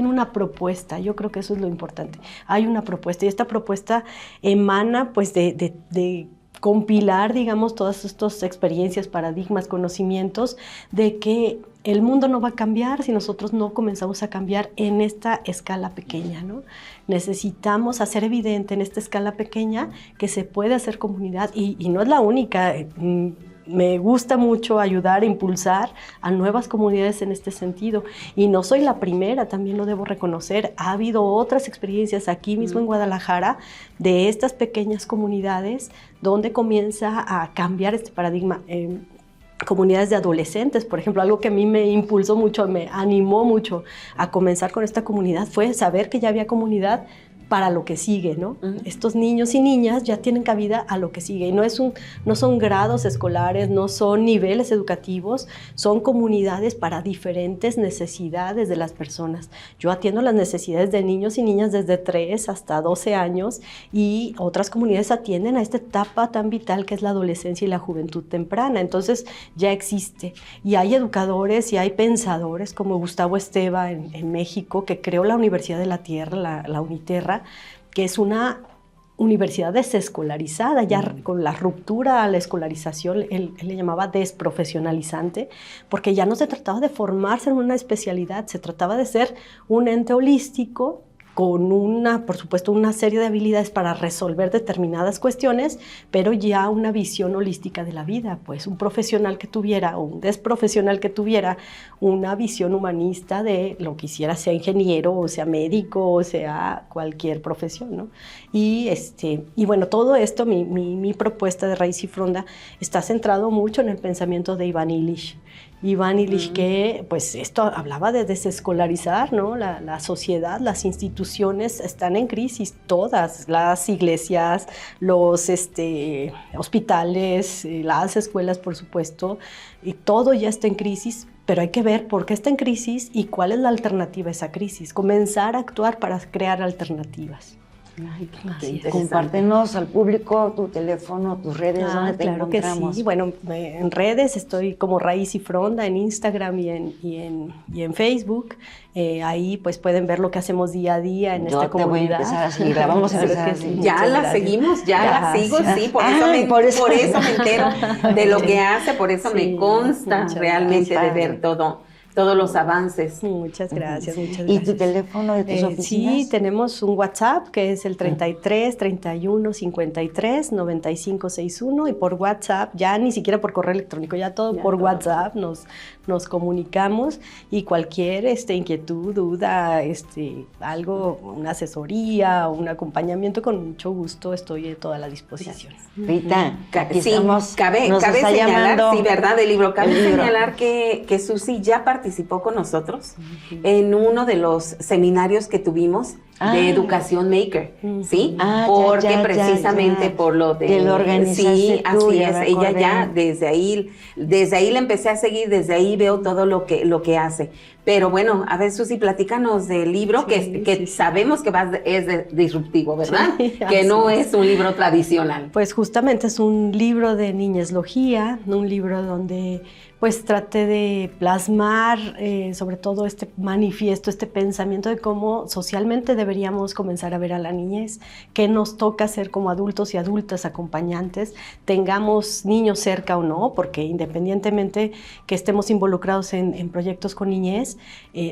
una propuesta, yo creo que eso es lo importante. Hay una propuesta y esta propuesta emana pues de compilar, digamos, todas estas experiencias, paradigmas, conocimientos de que el mundo no va a cambiar si nosotros no comenzamos a cambiar en esta escala pequeña, ¿no? Necesitamos hacer evidente en esta escala pequeña que se puede hacer comunidad y no es la única. Me gusta mucho ayudar, impulsar a nuevas comunidades en este sentido. Y no soy la primera, también lo debo reconocer. Ha habido otras experiencias aquí mismo en Guadalajara de estas pequeñas comunidades donde comienza a cambiar este paradigma. Comunidades de adolescentes, por ejemplo, algo que a mí me impulsó mucho, me animó mucho a comenzar con esta comunidad fue saber que ya había comunidad para lo que sigue, ¿no? Estos niños y niñas ya tienen cabida a lo que sigue. Y no son grados escolares, no son niveles educativos, son comunidades para diferentes necesidades de las personas. Yo atiendo las necesidades de niños y niñas desde 3 hasta 12 años y otras comunidades atienden a esta etapa tan vital que es la adolescencia y la juventud temprana. Entonces ya existe. Y hay educadores y hay pensadores como Gustavo Esteva en México, que creó la Universidad de la Tierra, la Uniterra, que es una universidad desescolarizada, ya con la ruptura a la escolarización, él le llamaba desprofesionalizante, porque ya no se trataba de formarse en una especialidad, se trataba de ser un ente holístico con por supuesto, una serie de habilidades para resolver determinadas cuestiones, pero ya una visión holística de la vida, pues un profesional que tuviera, o un desprofesional que tuviera una visión humanista de lo que hiciera, sea ingeniero, o sea médico, o sea cualquier profesión, ¿no? Y bueno, todo esto, mi propuesta de Raíz y Fronda está centrado mucho en el pensamiento de Ivan Illich. Que pues esto hablaba de desescolarizar, ¿no? La sociedad, las instituciones están en crisis, todas, las iglesias, los hospitales, las escuelas, por supuesto, y todo ya está en crisis, pero hay que ver por qué está en crisis y cuál es la alternativa a esa crisis, comenzar a actuar para crear alternativas.
Ay, compártenos al público tu teléfono, tus redes, donde te encontramos.
Que sí. Bueno, en redes estoy como Raíz y Fronda, en Instagram y en Facebook. Ahí pues pueden ver lo que hacemos día a día en esta comunidad.
Voy a empezar a seguir, vamos a empezar a seguir.
Ya la seguimos, ya la sigo, sí, por eso me entero de lo que hace, por eso me consta realmente de ver todos los avances.
Muchas gracias, muchas gracias.
¿Y tu teléfono de tus oficinas?
Sí, tenemos un WhatsApp que es el 33 31 53 95 61 y por WhatsApp, ya ni siquiera por correo electrónico, ya todo por WhatsApp nos comunicamos y cualquier inquietud, duda, algo, una asesoría o un acompañamiento, con mucho gusto estoy a toda la disposición.
Rita, aquí
sí,
estamos,
cabe señalar, sí, ¿verdad? Del libro, cabe señalar que Susi ya participó con nosotros en uno de los seminarios que tuvimí de Educación Maker, ¿sí? Porque precisamente por lo de
lo organizaste
sí,
tú,
así es, ella ya desde ahí la empecé a seguir, desde ahí veo todo lo que hace. Pero bueno, a ver, Susi, platícanos del libro, que sabemos que es disruptivo, ¿verdad? Sí, que no es un libro tradicional.
Pues justamente es un libro de niñezología, un libro donde pues traté de plasmar sobre todo este manifiesto, este pensamiento de cómo socialmente deberíamos comenzar a ver a la niñez, qué nos toca hacer como adultos y adultas acompañantes, tengamos niños cerca o no, porque independientemente que estemos involucrados en proyectos con niñez,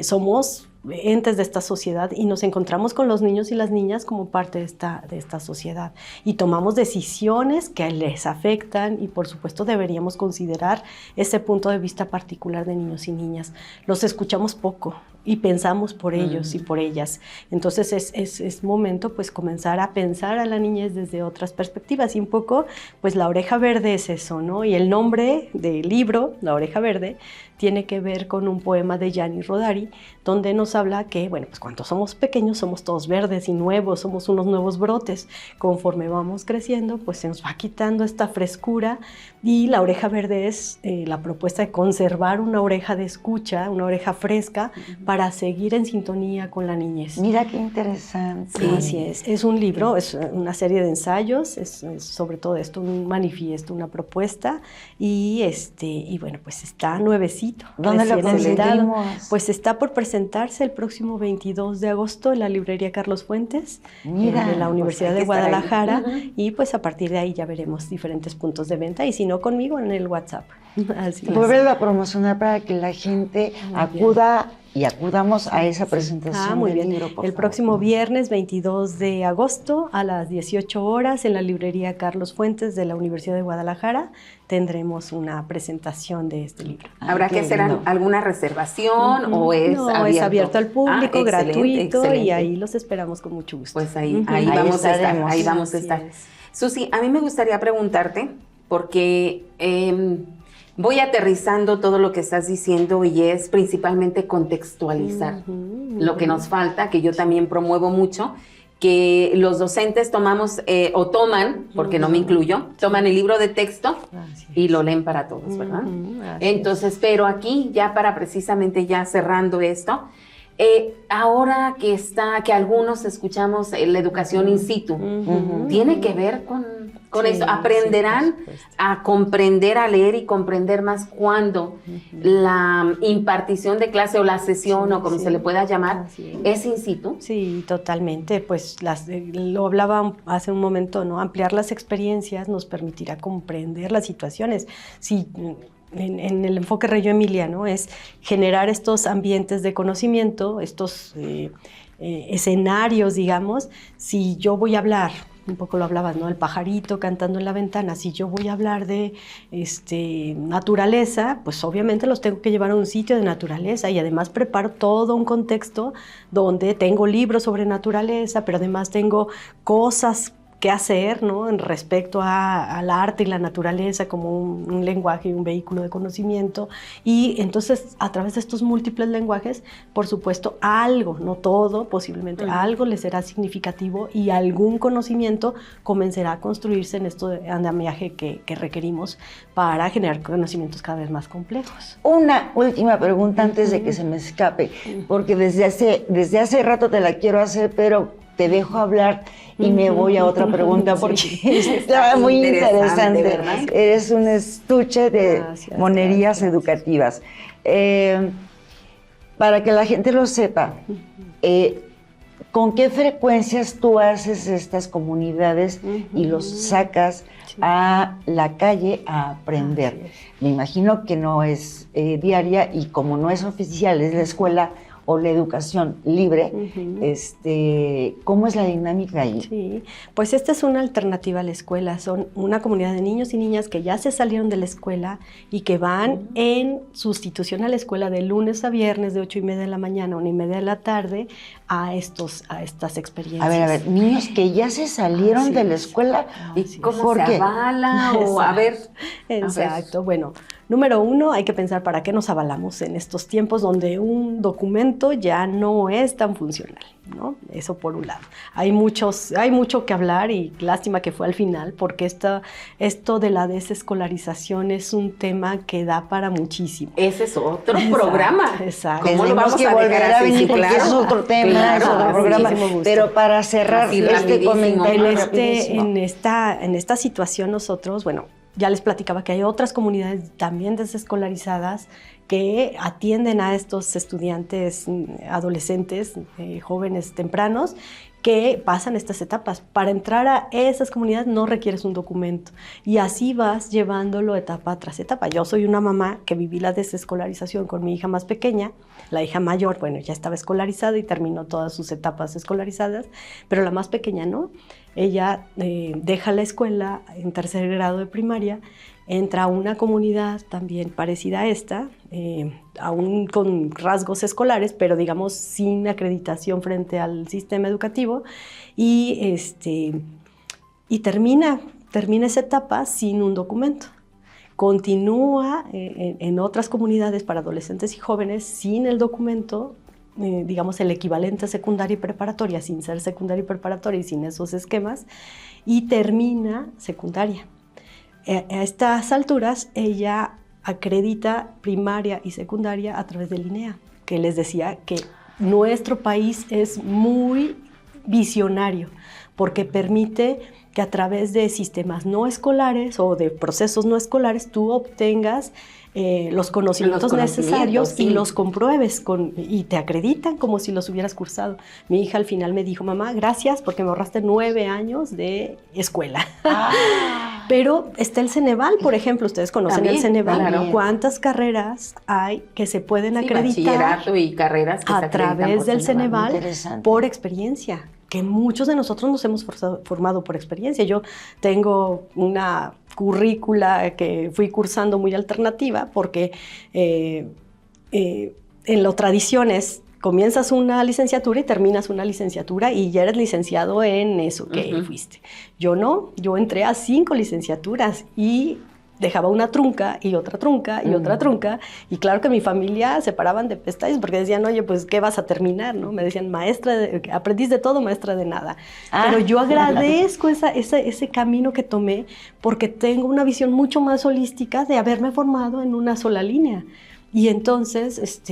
somos entes de esta sociedad y nos encontramos con los niños y las niñas como parte de esta sociedad y tomamos decisiones que les afectan y por supuesto deberíamos considerar ese punto de vista particular de niños y niñas. Los escuchamos poco y pensamos por ellos y por ellas. Entonces es momento pues comenzar a pensar a la niñez desde otras perspectivas y un poco pues La Oreja Verde es eso, ¿no? Y el nombre del libro, La Oreja Verde, tiene que ver con un poema de Gianni Rodari, donde nos habla que, bueno, pues cuando somos pequeños somos todos verdes y nuevos, somos unos nuevos brotes. Conforme vamos creciendo, pues se nos va quitando esta frescura y la oreja verde es la propuesta de conservar una oreja de escucha, una oreja fresca, para para seguir en sintonía con la niñez.
Mira qué interesante.
Sí, así es un libro, es una serie de ensayos, es sobre todo esto, un manifiesto, una propuesta, y bueno, pues está nuevecito.
¿Dónde lo
recién editado.
conseguimos?
Pues está por presentarse el próximo 22 de agosto en la librería Carlos Fuentes,
Mira,
de la Universidad
hay que
de
estar ahí.
Guadalajara, y pues a partir de ahí ya veremos diferentes puntos de venta, y si no, conmigo en el WhatsApp. Así es.
Vuelve a promocionar para que la gente acuda y acudamos a esa
Sí.
presentación
Muy
del
bien.
libro, por
El
favor.
próximo viernes 22 de agosto a las 18 horas en la librería Carlos Fuentes de la Universidad de Guadalajara tendremos una presentación de este libro.
¿Habrá
qué
que hacer
lindo.
alguna reservación o es
No,
abierto?
es abierto al público,
Excelente,
gratuito, y
excelente.
ahí los esperamos con mucho gusto.
Pues ahí
Ujú.
Ahí
vamos a estar,
estaremos.
ahí vamos a
Así
estar.
es.
Susi, a mí me gustaría preguntarte, porque voy aterrizando todo lo que estás diciendo y es principalmente contextualizar lo que nos falta, que yo también promuevo mucho, que los docentes tomamos o toman, porque no me incluyo, toman el libro de texto
Así
y
es.
lo leen para todos, ¿verdad?
Así es.
Entonces, pero aquí ya para precisamente ya cerrando esto, ahora que algunos escuchamos la educación in situ, tiene que ver con
Sí,
esto.
sí,
Aprenderán
por supuesto.
a comprender, a leer y comprender más cuando la impartición de clase o la sesión
Sí,
o como
sí.
se le pueda llamar
Así es.
es in situ.
Sí, totalmente. Pues lo hablaba hace un momento, ¿no? Ampliar las experiencias nos permitirá comprender las situaciones. Si en el enfoque Reggio Emilia, ¿no? Es generar estos ambientes de conocimiento, estos escenarios, digamos. Si yo voy a hablar, un poco lo hablabas, ¿no? El pajarito cantando en la ventana. Si yo voy a hablar de naturaleza, pues obviamente los tengo que llevar a un sitio de naturaleza, y además preparo todo un contexto donde tengo libros sobre naturaleza, pero además tengo cosas que hacer, ¿no? En respecto al arte y la naturaleza como un lenguaje y un vehículo de conocimiento. Y entonces, a través de estos múltiples lenguajes, por supuesto, algo, no todo, posiblemente algo les será significativo, y algún conocimiento comenzará a construirse en esto de andamiaje que requerimos para generar conocimientos cada vez más complejos.
Una última pregunta antes de que se me escape, porque desde hace rato te la quiero hacer, pero te dejo hablar y me voy a otra pregunta porque está muy interesante.
¿Verdad?
Eres un estuche de
Gracias,
monerías
gracias.
educativas. Para que la gente lo sepa, ¿con qué frecuencias tú haces estas comunidades y los sacas a la calle a aprender?
Así es.
Me imagino que no es diaria, y como no es oficial, es la escuela o la educación libre, ¿cómo es la dinámica ahí?
Sí, pues esta es una alternativa a la escuela. Son una comunidad de niños y niñas que ya se salieron de la escuela y que van en sustitución a la escuela de lunes a viernes de 8:30 de la mañana a 1:30 de la tarde a estas experiencias.
A ver, niños que ya se salieron
Así
de la
es.
escuela,
¿Y
Así es.
cómo
¿Por
se
qué?
avala? O a ver.
Exacto. Bueno, número uno, hay que pensar para qué nos avalamos en estos tiempos donde un documento ya no es tan funcional, ¿no? Eso por un lado. Hay mucho que hablar, y lástima que fue al final, porque esto de la desescolarización es un tema que da para muchísimo.
Ese es otro programa.
Exacto.
¿Cómo lo
tenemos
vamos
que
a
volver
dejar
a
así?
venir
Sí,
porque
claro.
es otro tema,
Claro,
es otro
con
programa.
muchísimo gusto.
Pero para cerrar
Así,
este
rapidísimo.
comentario rapidísimo.
En esta situación nosotros, bueno, ya les platicaba que hay otras comunidades también desescolarizadas que atienden a estos estudiantes, adolescentes, jóvenes tempranos, que pasan estas etapas. Para entrar a esas comunidades no requieres un documento, y así vas llevándolo etapa tras etapa. Yo soy una mamá que viví la desescolarización con mi hija más pequeña. La hija mayor, bueno, ya estaba escolarizada y terminó todas sus etapas escolarizadas, pero la más pequeña no. Ella deja la escuela en 3er grado de primaria, entra a una comunidad también parecida a esta, aún con rasgos escolares, pero digamos sin acreditación frente al sistema educativo, y termina esa etapa sin un documento. Continúa en otras comunidades para adolescentes y jóvenes sin el documento, digamos el equivalente a secundaria y preparatoria, sin ser secundaria y preparatoria y sin esos esquemas, y termina secundaria. A estas alturas ella acredita primaria y secundaria a través del INEA. que les decía que nuestro país es muy visionario, porque permite que a través de sistemas no escolares o de procesos no escolares tú obtengas los conocimientos necesarios
sí.
y los compruebes y te acreditan como si los hubieras cursado. Mi hija al final me dijo, mamá, gracias porque me ahorraste 9 años de escuela. Pero está el Ceneval, por ejemplo, ustedes conocen
También,
el Ceneval.
claro.
¿Cuántas carreras hay que se pueden
Sí,
acreditar
bachillerato y carreras que se
a
acreditan
través
por
del
Ceneval?
Ceneval por experiencia? Que muchos de nosotros nos hemos formado por experiencia. Yo tengo una currícula que fui cursando muy alternativa porque en lo tradición es comienzas una licenciatura y terminas una licenciatura y ya eres licenciado en eso que fuiste. Yo no, yo entré a 5 licenciaturas y dejaba una trunca y otra trunca y otra trunca, y claro que mi familia se paraban de pestañas porque decían, oye, pues, ¿qué vas a terminar? ¿No? Me decían, aprendiz de todo, maestra de nada. Pero yo agradezco ese camino que tomé porque tengo una visión mucho más holística de haberme formado en una sola línea. Y entonces,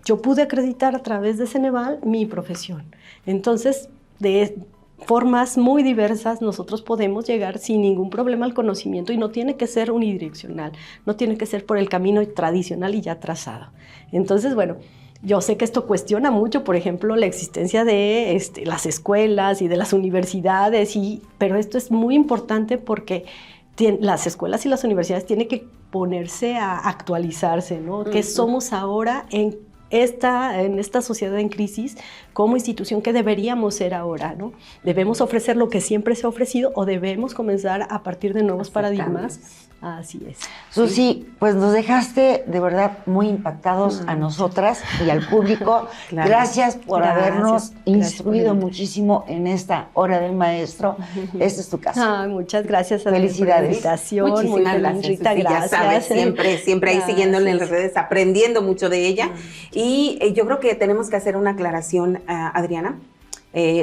yo pude acreditar a través de Ceneval mi profesión. Entonces, de formas muy diversas nosotros podemos llegar sin ningún problema al conocimiento y no tiene que ser unidireccional, no tiene que ser por el camino tradicional y ya trazado. Entonces, bueno, yo sé que esto cuestiona mucho, por ejemplo, la existencia de las escuelas y de las universidades, pero esto es muy importante porque las escuelas y las universidades tienen que ponerse a actualizarse, ¿no? ¿Qué somos ahora en esta sociedad en crisis como institución que deberíamos ser ahora, ¿no? ¿Debemos ofrecer lo que siempre se ha ofrecido o debemos comenzar a partir de nuevos paradigmas? Así es.
Susi, pues nos dejaste de verdad muy impactados a nosotras y al público.
Claro.
Gracias por habernos instruido
por
muchísimo en esta hora del maestro. Esta es tu casa.
Muchas gracias a
Felicidades.
por la invitación.
Muchísimas
Muy
gracias,
Rita,
Susi,
gracias.
ya sabes, siempre ahí siguiéndole en las redes, aprendiendo mucho de ella. Y yo creo que tenemos que hacer una aclaración, Adriana,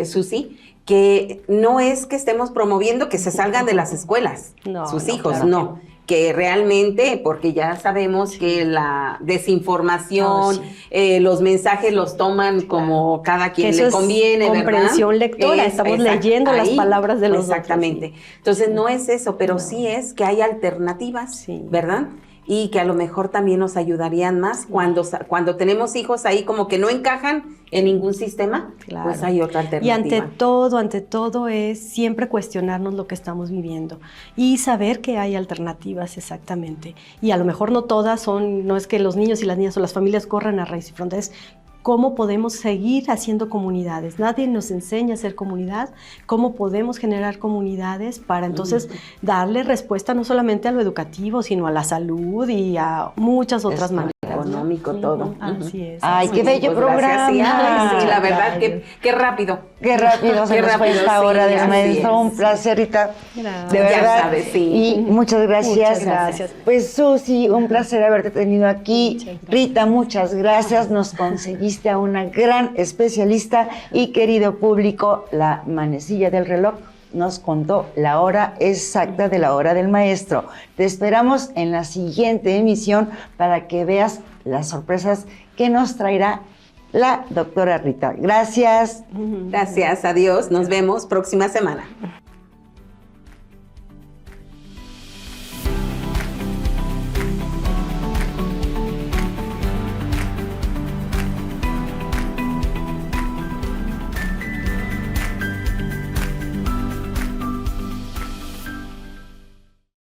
Susi, que no es que estemos promoviendo que se salgan de las escuelas, sus hijos,
claro
no. Que realmente, porque ya sabemos que la desinformación, los mensajes los toman como cada quien
que
le
eso
conviene,
es
¿verdad?
comprensión lectora, estamos leyendo las palabras de los
exactamente.
otros.
Entonces no es eso, pero sí es que hay alternativas, ¿verdad? Y que a lo mejor también nos ayudarían más cuando tenemos hijos ahí como que no encajan en ningún sistema, pues hay otra alternativa.
Y ante todo es siempre cuestionarnos lo que estamos viviendo y saber que hay alternativas exactamente. Y a lo mejor no todas no es que los niños y las niñas o las familias corran a raíz y fronteras. ¿Cómo podemos seguir haciendo comunidades? Nadie nos enseña a hacer comunidad. ¿Cómo podemos generar comunidades para entonces darle respuesta no solamente a lo educativo, sino a la salud y a muchas otras maneras?
Económico, todo.
Así es.
Ay, qué bello programa.
Sí, la verdad, qué rápido.
Qué rápido se nos fue esta hora del maestro. Un placer, Rita.
Gracias.
De verdad.
Ya sabes, sí.
Y muchas gracias.
Muchas gracias.
Pues Susi, un placer haberte tenido aquí. Rita, muchas gracias. Nos conseguiste a una gran especialista y querido público, la manecilla del reloj nos contó la hora exacta de la hora del maestro. Te esperamos en la siguiente emisión para que veas las sorpresas que nos traerá la doctora Rita. Gracias.
Gracias, adiós. Nos vemos próxima semana.